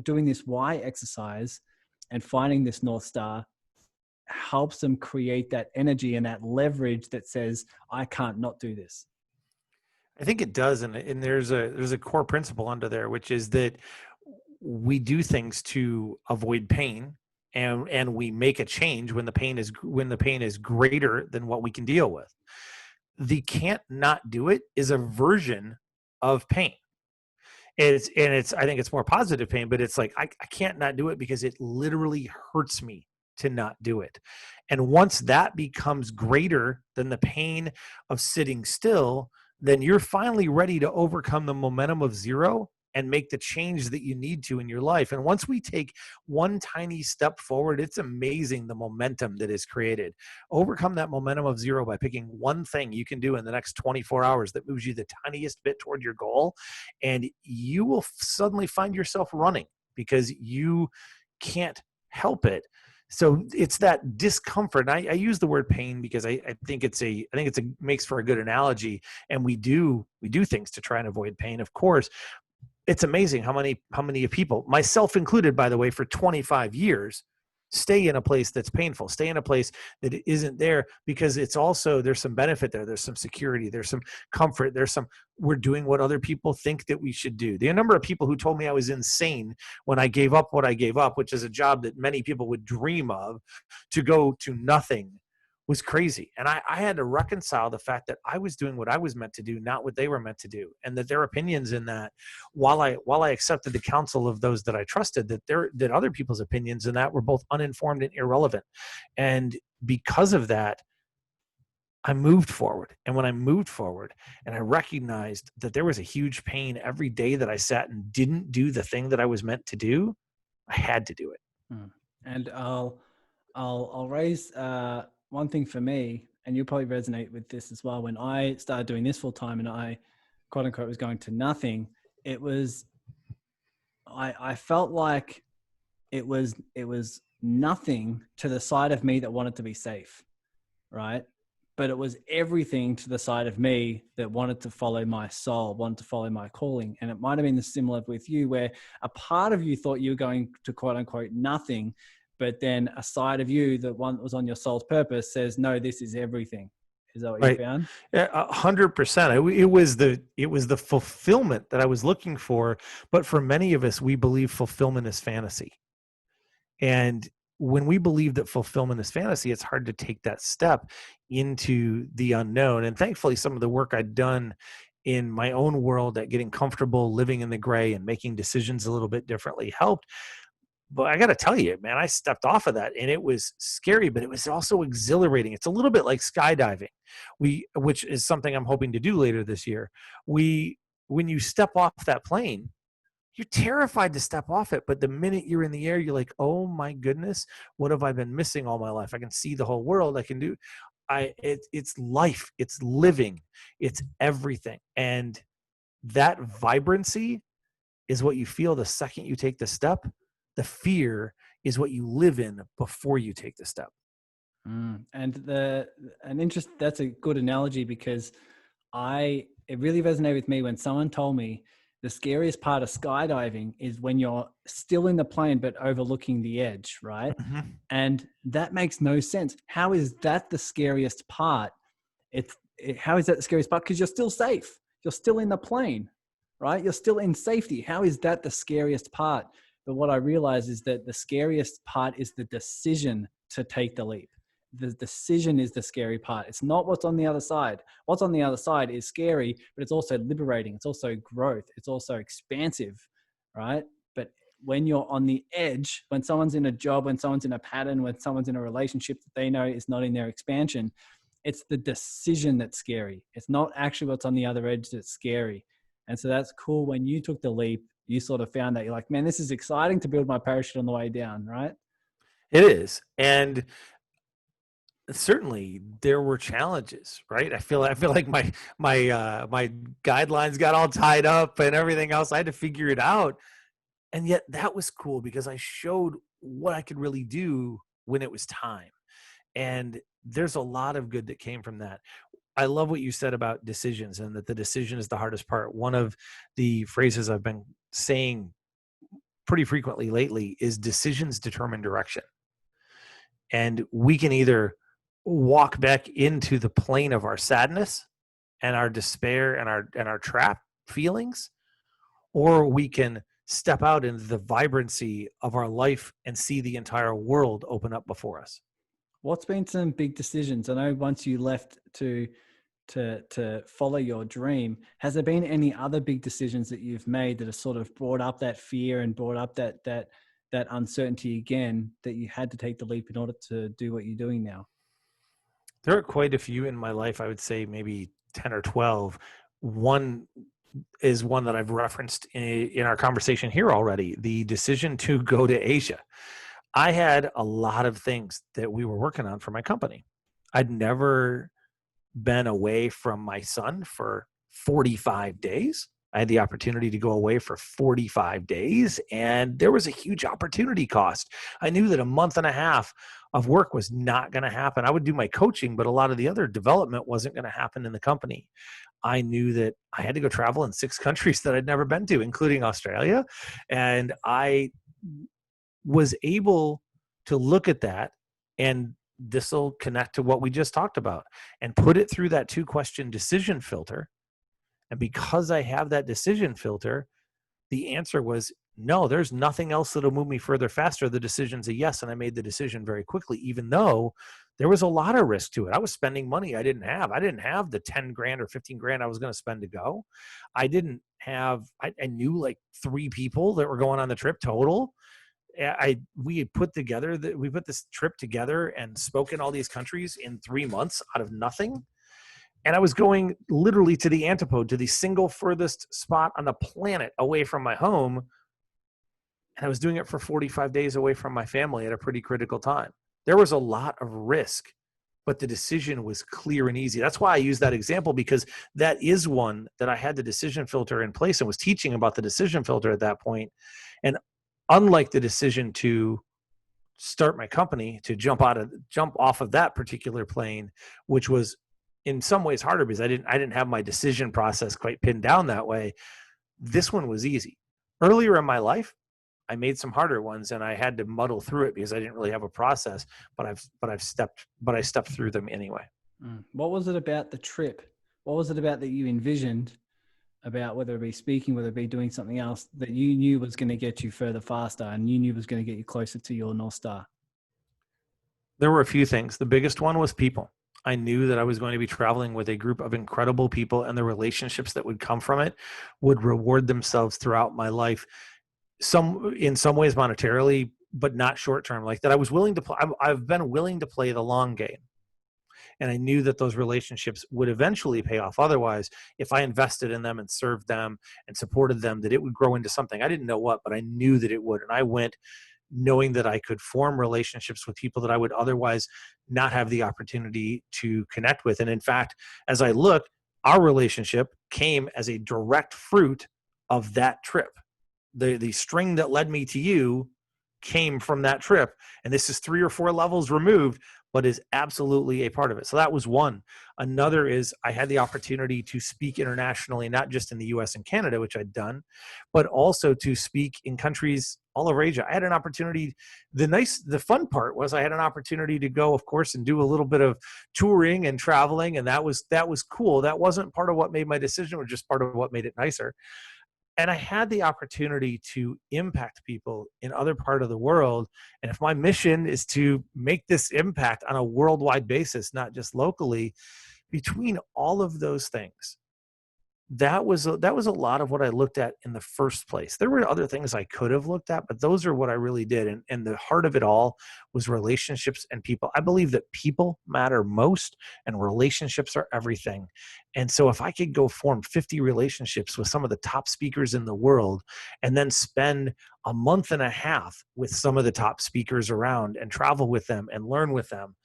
doing this why exercise and finding this North Star helps them create that energy and that leverage that says, I can't not do this? I think it does, and there's a core principle under there, which is that we do things to avoid pain, and we make a change when the pain is greater than what we can deal with. The can't not do it is a version of pain. It's I think it's more positive pain, but it's like I can't not do it because it literally hurts me to not do it. And once that becomes greater than the pain of sitting still, then you're finally ready to overcome the momentum of zero and make the change that you need to in your life. And once we take one tiny step forward, it's amazing the momentum that is created. Overcome that momentum of zero by picking one thing you can do in the next 24 hours that moves you the tiniest bit toward your goal, and you will suddenly find yourself running because you can't help it. So it's that discomfort. And I use the word pain because I think it's a makes for a good analogy. And we do things to try and avoid pain, of course. It's amazing how many people, myself included, by the way, for 25 years, stay in a place that's painful, stay in a place that isn't there, because it's also, there's some benefit there. There's some security. There's some comfort. We're doing what other people think that we should do. The number of people who told me I was insane when I gave up what I gave up, which is a job that many people would dream of, to go to nothing, was crazy. And I had to reconcile the fact that I was doing what I was meant to do, not what they were meant to do. And that their opinions in that, while I accepted the counsel of those that I trusted, that other people's opinions in that were both uninformed and irrelevant. And because of that, I moved forward. And when I moved forward and I recognized that there was a huge pain every day that I sat and didn't do the thing that I was meant to do, I had to do it. And I'll raise one thing for me, and you'll probably resonate with this as well. When I started doing this full time and I, quote unquote, was going to nothing, I felt like it was nothing to the side of me that wanted to be safe, right? But it was everything to the side of me that wanted to follow my soul, wanted to follow my calling. And it might have been similar with you, where a part of you thought you were going to, quote unquote, nothing, but then a side of you, the one that was on your soul's purpose, says, no, this is everything. Is that what you found? Yeah, 100%. It was the fulfillment that I was looking for. But for many of us, we believe fulfillment is fantasy. And when we believe that fulfillment is fantasy, it's hard to take that step into the unknown. And thankfully, some of the work I'd done in my own world at getting comfortable living in the gray and making decisions a little bit differently helped. But I got to tell you, man, I stepped off of that and it was scary, but it was also exhilarating. It's a little bit like skydiving, which is something I'm hoping to do later this year. When you step off that plane, you're terrified to step off it. But the minute you're in the air, you're like, oh my goodness, what have I been missing all my life? I can see the whole world. I can do, it's life, it's living, it's everything. And that vibrancy is what you feel the second you take the step. The fear is what you live in before you take the step. And that's a good analogy, because it really resonated with me when someone told me the scariest part of skydiving is when you're still in the plane but overlooking the edge, right? Mm-hmm. And that makes no sense. How is that the scariest part? How is that the scariest part? Because you're still safe. You're still in the plane, right? You're still in safety. How is that the scariest part? But what I realize is that the scariest part is the decision to take the leap. The decision is the scary part. It's not what's on the other side. What's on the other side is scary, but it's also liberating. It's also growth. It's also expansive, right? But when you're on the edge, when someone's in a job, when someone's in a pattern, when someone's in a relationship that they know is not in their expansion, it's the decision that's scary. It's not actually what's on the other edge that's scary. And so that's cool. When you took the leap, you sort of found that you're like, man, this is exciting to build my parachute on the way down, right? It is. And certainly there were challenges, right? I feel like my guidelines got all tied up and everything else. I had to figure it out. And yet that was cool because I showed what I could really do when it was time. And there's a lot of good that came from that. I love what you said about decisions and that the decision is the hardest part. One of the phrases I've been saying pretty frequently lately is decisions determine direction. And we can either walk back into the plane of our sadness and our despair and our trap feelings, or we can step out into the vibrancy of our life and see the entire world open up before us. What's been some big decisions? I know once you left to follow your dream, has there been any other big decisions that you've made that have sort of brought up that fear and brought up that uncertainty again, that you had to take the leap in order to do what you're doing now? There are quite a few in my life. I would say maybe 10 or 12. One is one that I've referenced in our conversation here already, the decision to go to Asia. I had a lot of things that we were working on for my company. I'd never been away from my son for 45 days. I had the opportunity to go away for 45 days, and there was a huge opportunity cost. I knew that a month and a half of work was not going to happen. I would do my coaching, but a lot of the other development wasn't going to happen in the company. I knew that I had to go travel in 6 countries that I'd never been to, including Australia. And I was able to look at that, and this will connect to what we just talked about, and put it through that 2-question decision filter. And because I have that decision filter, the answer was no, there's nothing else that'll move me further faster. The decision's a yes. And I made the decision very quickly, even though there was a lot of risk to it. I was spending money I didn't have. I didn't have the 10 grand or 15 grand I was going to spend to go. I didn't have, I knew like 3 people that were going on the trip total. We had put this trip together and spoke in all these countries in 3 months out of nothing. And I was going literally to the antipode, to the single furthest spot on the planet away from my home. And I was doing it for 45 days away from my family at a pretty critical time. There was a lot of risk, but the decision was clear and easy. That's why I use that example, because that is one that I had the decision filter in place and was teaching about the decision filter at that point. And unlike the decision to start my company, to jump off of that particular plane, which was in some ways harder because I didn't have my decision process quite pinned down that way. This one was easy. Earlier in my life, I made some harder ones and I had to muddle through it because I didn't really have a process, but I stepped through them anyway. What was it about the trip? What was it about that you envisioned about, whether it be speaking, whether it be doing something else, that you knew was going to get you further faster and you knew was going to get you closer to your North Star? There were a few things. The biggest one was people. I knew that I was going to be traveling with a group of incredible people, and the relationships that would come from it would reward themselves throughout my life. In some ways monetarily, but not short term. Like that, I was willing to play. I've been willing to play the long game, and I knew that those relationships would eventually pay off. Otherwise, if I invested in them and served them and supported them, that it would grow into something. I didn't know what, but I knew that it would. And I went knowing that I could form relationships with people that I would otherwise not have the opportunity to connect with. And in fact, as I look, our relationship came as a direct fruit of that trip. The string that led me to you came from that trip, and this is 3 or 4 levels removed, but is absolutely a part of it. So that was one. Another is I had the opportunity to speak internationally, not just in the US and Canada, which I'd done, but also to speak in countries all over Asia. I had an opportunity. The fun part was I had an opportunity to go, of course, and do a little bit of touring and traveling, and that was cool. That wasn't part of what made my decision, it was just part of what made it nicer. And I had the opportunity to impact people in other part of the world. And if my mission is to make this impact on a worldwide basis, not just locally, between all of those things, that was a lot of what I looked at in the first place. There were other things I could have looked at, but those are what I really did. And the heart of it all was relationships and people. I believe that people matter most and relationships are everything. And so if I could go form 50 relationships with some of the top speakers in the world and then spend a month and a half with some of the top speakers around and travel with them and learn with them,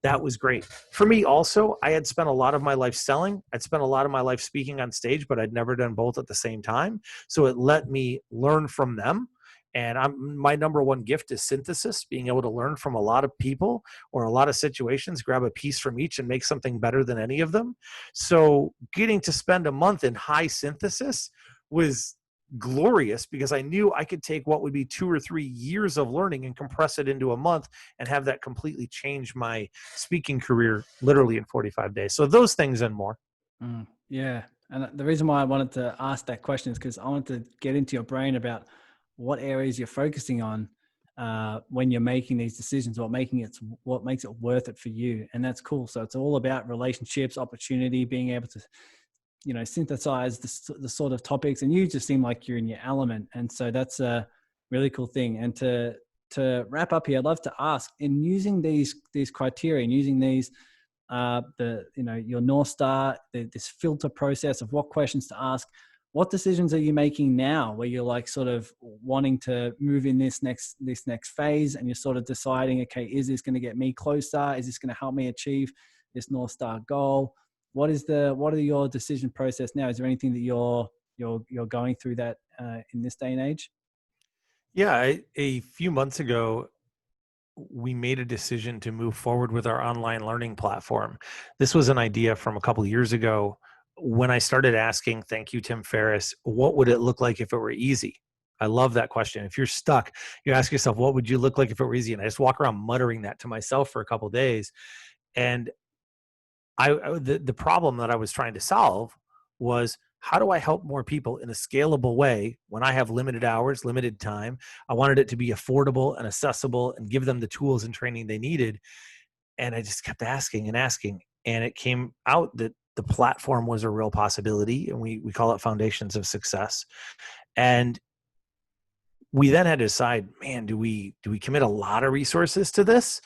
that was great. For me also, I had spent a lot of my life selling. I'd spent a lot of my life speaking on stage, but I'd never done both at the same time. So it let me learn from them. And my number one gift is synthesis, being able to learn from a lot of people or a lot of situations, grab a piece from each and make something better than any of them. So getting to spend a month in high synthesis was glorious because I knew I could take what would be 2 or 3 years of learning and compress it into a month and have that completely change my speaking career literally in 45 days. So those things and more. Yeah. And the reason why I wanted to ask that question is because I want to get into your brain about what areas you're focusing on when you're making these decisions, what makes it worth it for you. And that's cool. So it's all about relationships, opportunity, being able to, synthesize the sort of topics, and you just seem like you're in your element. And so that's a really cool thing. And to wrap up here, I'd love to ask, in using these criteria and using these, your North Star, this filter process of what questions to ask, what decisions are you making now where you're like sort of wanting to move in this next phase, and you're sort of deciding, okay, is this going to get me closer? Is this going to help me achieve this North Star goal? What are your decision process now? Is there anything that you're going through that in this day and age? Yeah, a few months ago, we made a decision to move forward with our online learning platform. This was an idea from a couple of years ago when I started asking, thank you, Tim Ferriss, what would it look like if it were easy? I love that question. If you're stuck, you ask yourself, what would you look like if it were easy? And I just walk around muttering that to myself for a couple of days. And the problem that I was trying to solve was, how do I help more people in a scalable way when I have limited hours, limited time? I wanted it to be affordable and accessible and give them the tools and training they needed. And I just kept asking and asking. And it came out that the platform was a real possibility. And we call it Foundations of Success. And we then had to decide, man, do we commit a lot of resources to this?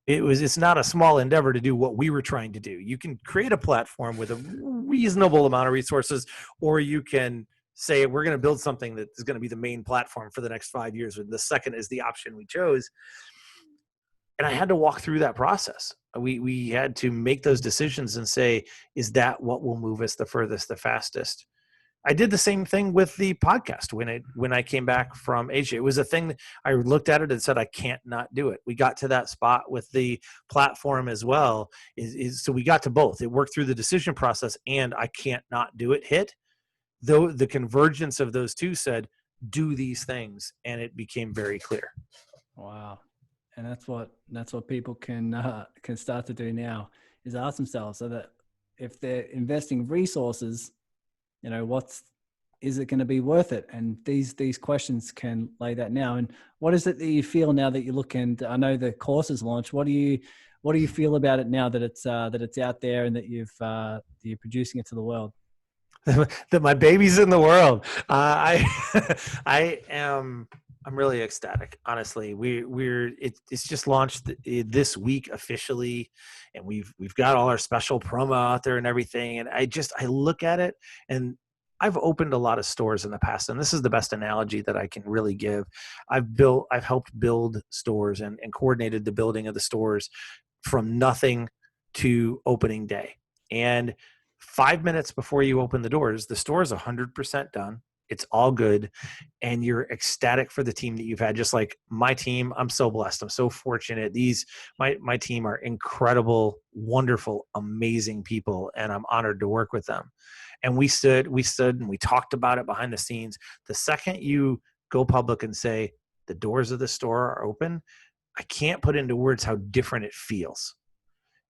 It's not a small endeavor to do what we were trying to do. You can create a platform with a reasonable amount of resources, or you can say, we're going to build something that is going to be the main platform for the next 5 years. And the second is the option we chose. And I had to walk through that process. We had to make those decisions and say, is that what will move us the furthest, the fastest? I did the same thing with the podcast when I came back from Asia. It was a thing that I looked at it and said, I can't not do it. We got to that spot with the platform as well. So we got to both. It worked through the decision process and I can't not do it hit. Though the convergence of those two said, do these things. And it became very clear. Wow. And that's what people can start to do now, is ask themselves, so that if they're investing resources, is it going to be worth it? And these questions can lay that now. And what is it that you feel now that you look, and I know the course is launched, what are you what do you feel about it now that it's out there and that you're producing it to the world? That my baby's in the world. I'm really ecstatic. Honestly, it's just launched this week officially, and we've got all our special promo out there and everything. And I look at it, and I've opened a lot of stores in the past, and this is the best analogy that I can really give. I've helped build stores and coordinated the building of the stores from nothing to opening day. And 5 minutes before you open the doors, the store is 100% done. It's all good. And you're ecstatic for the team that you've had. Just like my team, I'm so blessed. I'm so fortunate. My team are incredible, wonderful, amazing people. And I'm honored to work with them. And we stood and we talked about it behind the scenes. The second you go public and say the doors of the store are open, I can't put into words how different it feels.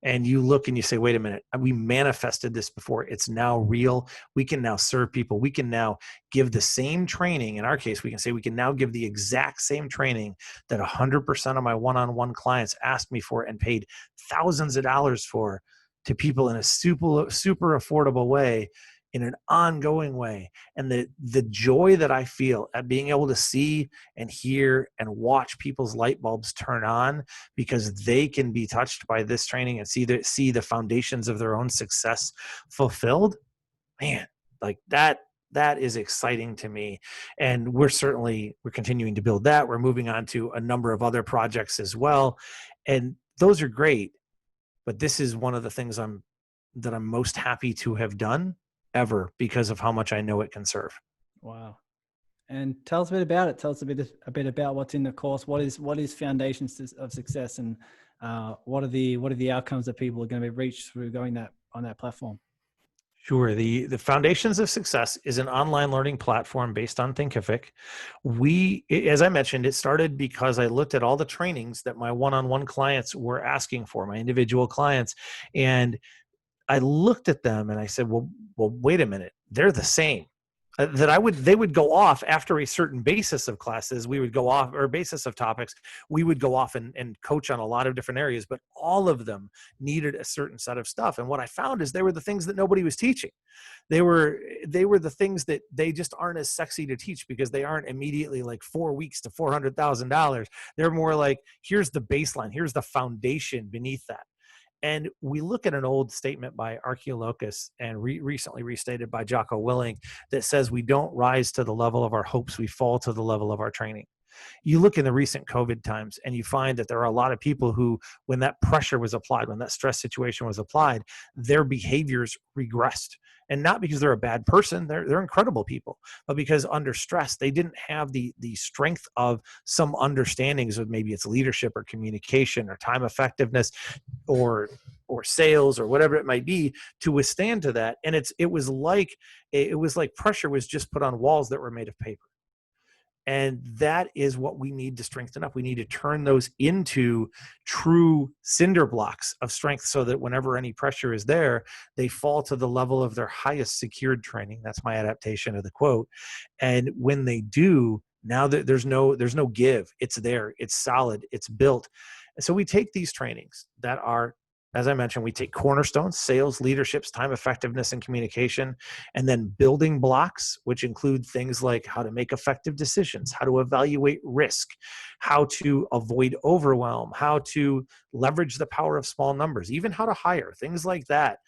And you look and you say, wait a minute, we manifested this before. It's now real. We can now serve people. We can now give the same training. In our case, we can say we can now give the exact same training that 100% of my one-on-one clients asked me for and paid thousands of dollars for, to people in a super, super affordable way, in an ongoing way. And the joy that I feel at being able to see and hear and watch people's light bulbs turn on because they can be touched by this training and see the foundations of their own success fulfilled, man, like that is exciting to me. And we're continuing to build that. We're moving on to a number of other projects as well. And those are great. But this is one of the things I'm most happy to have done ever because of how much I know it can serve. Wow. And tell us a bit about it. Tell us a bit about what's in the course. What is Foundations of Success, and what are the outcomes that people are going to be reached through going on that platform? Sure. The Foundations of Success is an online learning platform based on Thinkific. As I mentioned, it started because I looked at all the trainings that my one-on-one clients were asking for, my individual clients, and I looked at them and I said, well, wait a minute, they're the same. They would go off after a certain basis of classes. We would go off, or basis of topics. We would go off and coach on a lot of different areas, but all of them needed a certain set of stuff. And what I found is they were the things that nobody was teaching. They were the things that they just aren't as sexy to teach because they aren't immediately like 4 weeks to $400,000. They're more like, here's the baseline, here's the foundation beneath that. And we look at an old statement by Archaeologus and recently restated by Jocko Willing that says we don't rise to the level of our hopes, we fall to the level of our training. You look in the recent COVID times and you find that there are a lot of people who, when that pressure was applied, when that stress situation was applied, their behaviors regressed. And not because they're a bad person, they're incredible people, but because under stress, they didn't have the strength of some understandings of maybe it's leadership or communication or time effectiveness or sales or whatever it might be to withstand to that. And it was like pressure was just put on walls that were made of paper. And that is what we need to strengthen up. We need to turn those into true cinder blocks of strength so that whenever any pressure is there, they fall to the level of their highest secured training. That's my adaptation of the quote. And when they do, now that there's no give, it's there, it's solid, it's built. And so we take these trainings that are, as I mentioned, we take cornerstones, sales, leaderships, time effectiveness, and communication, and then building blocks, which include things like how to make effective decisions, how to evaluate risk, how to avoid overwhelm, how to leverage the power of small numbers, even how to hire, things like that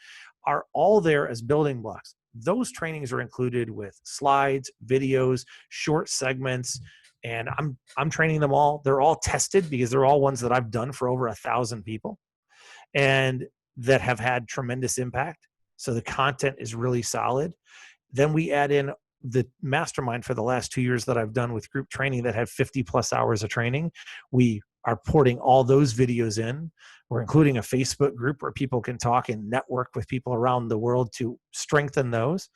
are all there as building blocks. Those trainings are included with slides, videos, short segments, and I'm training them all. They're all tested because they're all ones that I've done for over 1,000 people and that have had tremendous impact. So the content is really solid. Then we add in the mastermind for the last 2 years that I've done with group training that have 50 plus hours of training. We are porting all those videos in. We're including a Facebook group where people can talk and network with people around the world to strengthen those.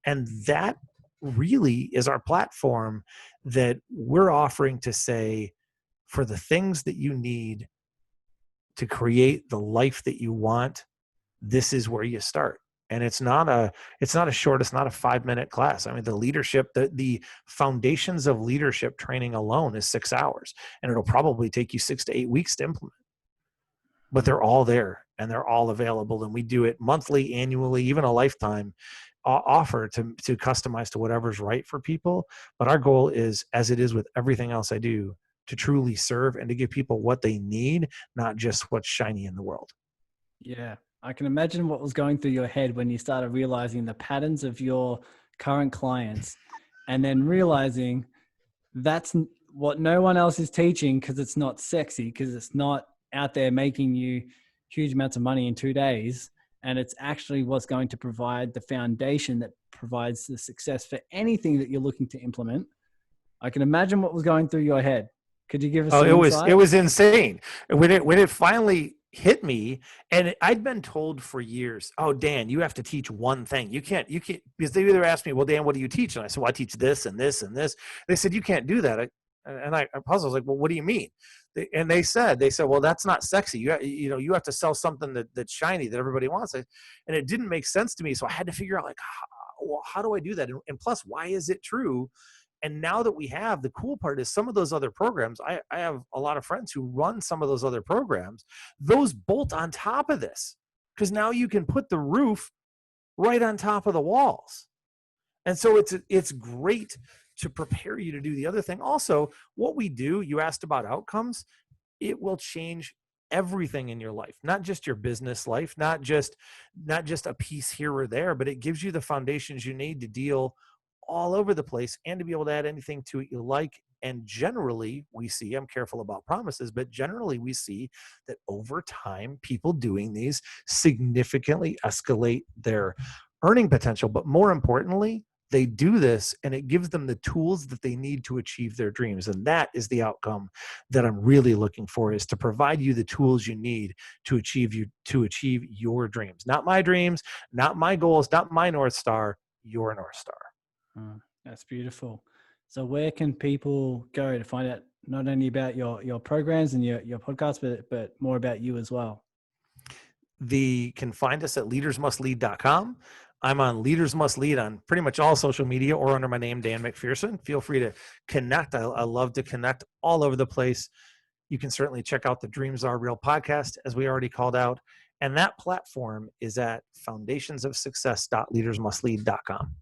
And that really is our platform that we're offering to say, for the things that you need to create the life that you want, this is where you start. And it's not a short, it's not a 5-minute class. I mean, the foundations of leadership training alone is 6 hours, and it'll probably take you 6 to 8 weeks to implement. but they're all there and they're all available. And we do it monthly, annually, even a lifetime offer to customize to whatever's right for people. But our goal is, as it is with everything else I do, to truly serve and to give people what they need, not just what's shiny in the world. Yeah. I can imagine what was going through your head when you started realizing the patterns of your current clients and then realizing that's what no one else is teaching because it's not sexy, because it's not out there making you huge amounts of money in 2 days. And it's actually what's going to provide the foundation that provides the success for anything that you're looking to implement. I can imagine what was going through your head. Could you give us Oh, some it insight? was insane when it finally hit me. And I'd been told for years, "Oh, Dan, you have to teach one thing. You can't," because they either asked me, "Well, Dan, what do you teach?" And I said, "Well, I teach this and this and this." They said, "You can't do that." I puzzled. I was like, "Well, what do you mean?" And they said, "Well, that's not sexy. You have to sell something that's shiny that everybody wants." And it didn't make sense to me. So I had to figure out, like, how do I do that? And plus, why is it true? And now that we have, the cool part is some of those other programs, I have a lot of friends who run some of those other programs, those bolt on top of this, because now you can put the roof right on top of the walls. And so it's great to prepare you to do the other thing. Also, what we do, you asked about outcomes, it will change everything in your life, not just your business life, not just a piece here or there, but it gives you the foundations you need to deal all over the place and to be able to add anything to it you like. And generally we see, I'm careful about promises, but generally we see that over time, people doing these significantly escalate their earning potential. But more importantly, they do this and it gives them the tools that they need to achieve their dreams. And that is the outcome that I'm really looking for, is to provide you the tools you need to achieve your dreams. Not my dreams, not my goals, not my North Star, your North Star. That's beautiful. So where can people go to find out not only about your programs and your podcast, but more about you as well? They can find us at leadersmustlead.com. I'm on Leaders Must Lead on pretty much all social media or under my name, Dan McPherson. Feel free to connect. I love to connect all over the place. You can certainly check out the Dreams Are Real podcast, as we already called out. And that platform is at foundationsofsuccess.leadersmustlead.com.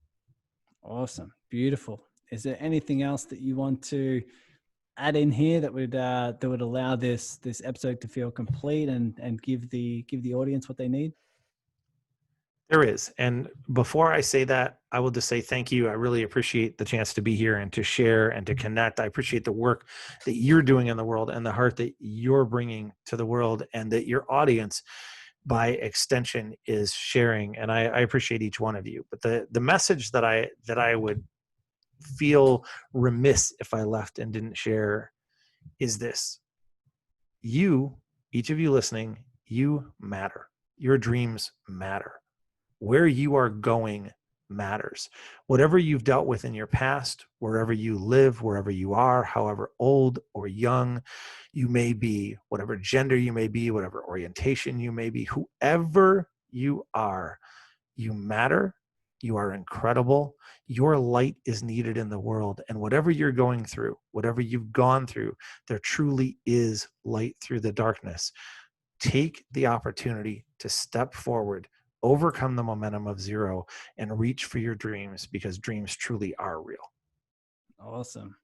Awesome. Beautiful. Is there anything else that you want to add in here that would allow this episode to feel complete and give the audience what they need? There is. And before I say that, I will just say thank you. I really appreciate the chance to be here and to share and to connect. I appreciate the work that you're doing in the world and the heart that you're bringing to the world, and that your audience, by extension, is sharing. And I appreciate each one of you. But the message that I would feel remiss if I left and didn't share is this: each of you listening, you matter. Your dreams matter. Where you are going matters. Whatever you've dealt with in your past, wherever you live, wherever you are, however old or young you may be, whatever gender you may be, whatever orientation you may be, whoever you are, you matter. You are incredible. Your light is needed in the world. And whatever you're going through, whatever you've gone through, there truly is light through the darkness. Take the opportunity to step forward, overcome the momentum of zero, and reach for your dreams, because dreams truly are real. Awesome.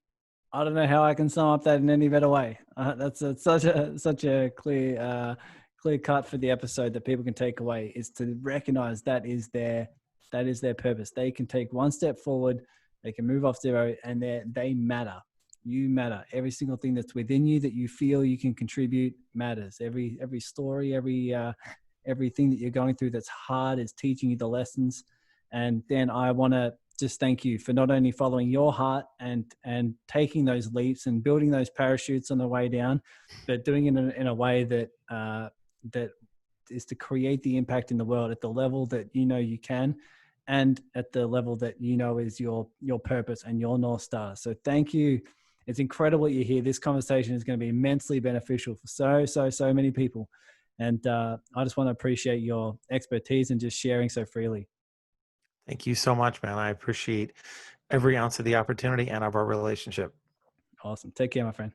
I don't know how I can sum up that in any better way. Such a clear cut for the episode that people can take away, is to recognize that is their purpose. They can take one step forward, they can move off zero, and they matter. You matter. Every single thing that's within you that you feel you can contribute matters. Every story, everything that you're going through that's hard is teaching you the lessons. And then I want to just thank you for not only following your heart and taking those leaps and building those parachutes on the way down, but doing it in a way that that is to create the impact in the world at the level that you know you can, and at the level that you know is your purpose and your North Star. So thank you. It's incredible that you're here. This conversation is going to be immensely beneficial for so many people. And I just want to appreciate your expertise and just sharing so freely. Thank you so much, man. I appreciate every ounce of the opportunity and of our relationship. Awesome. Take care, my friend.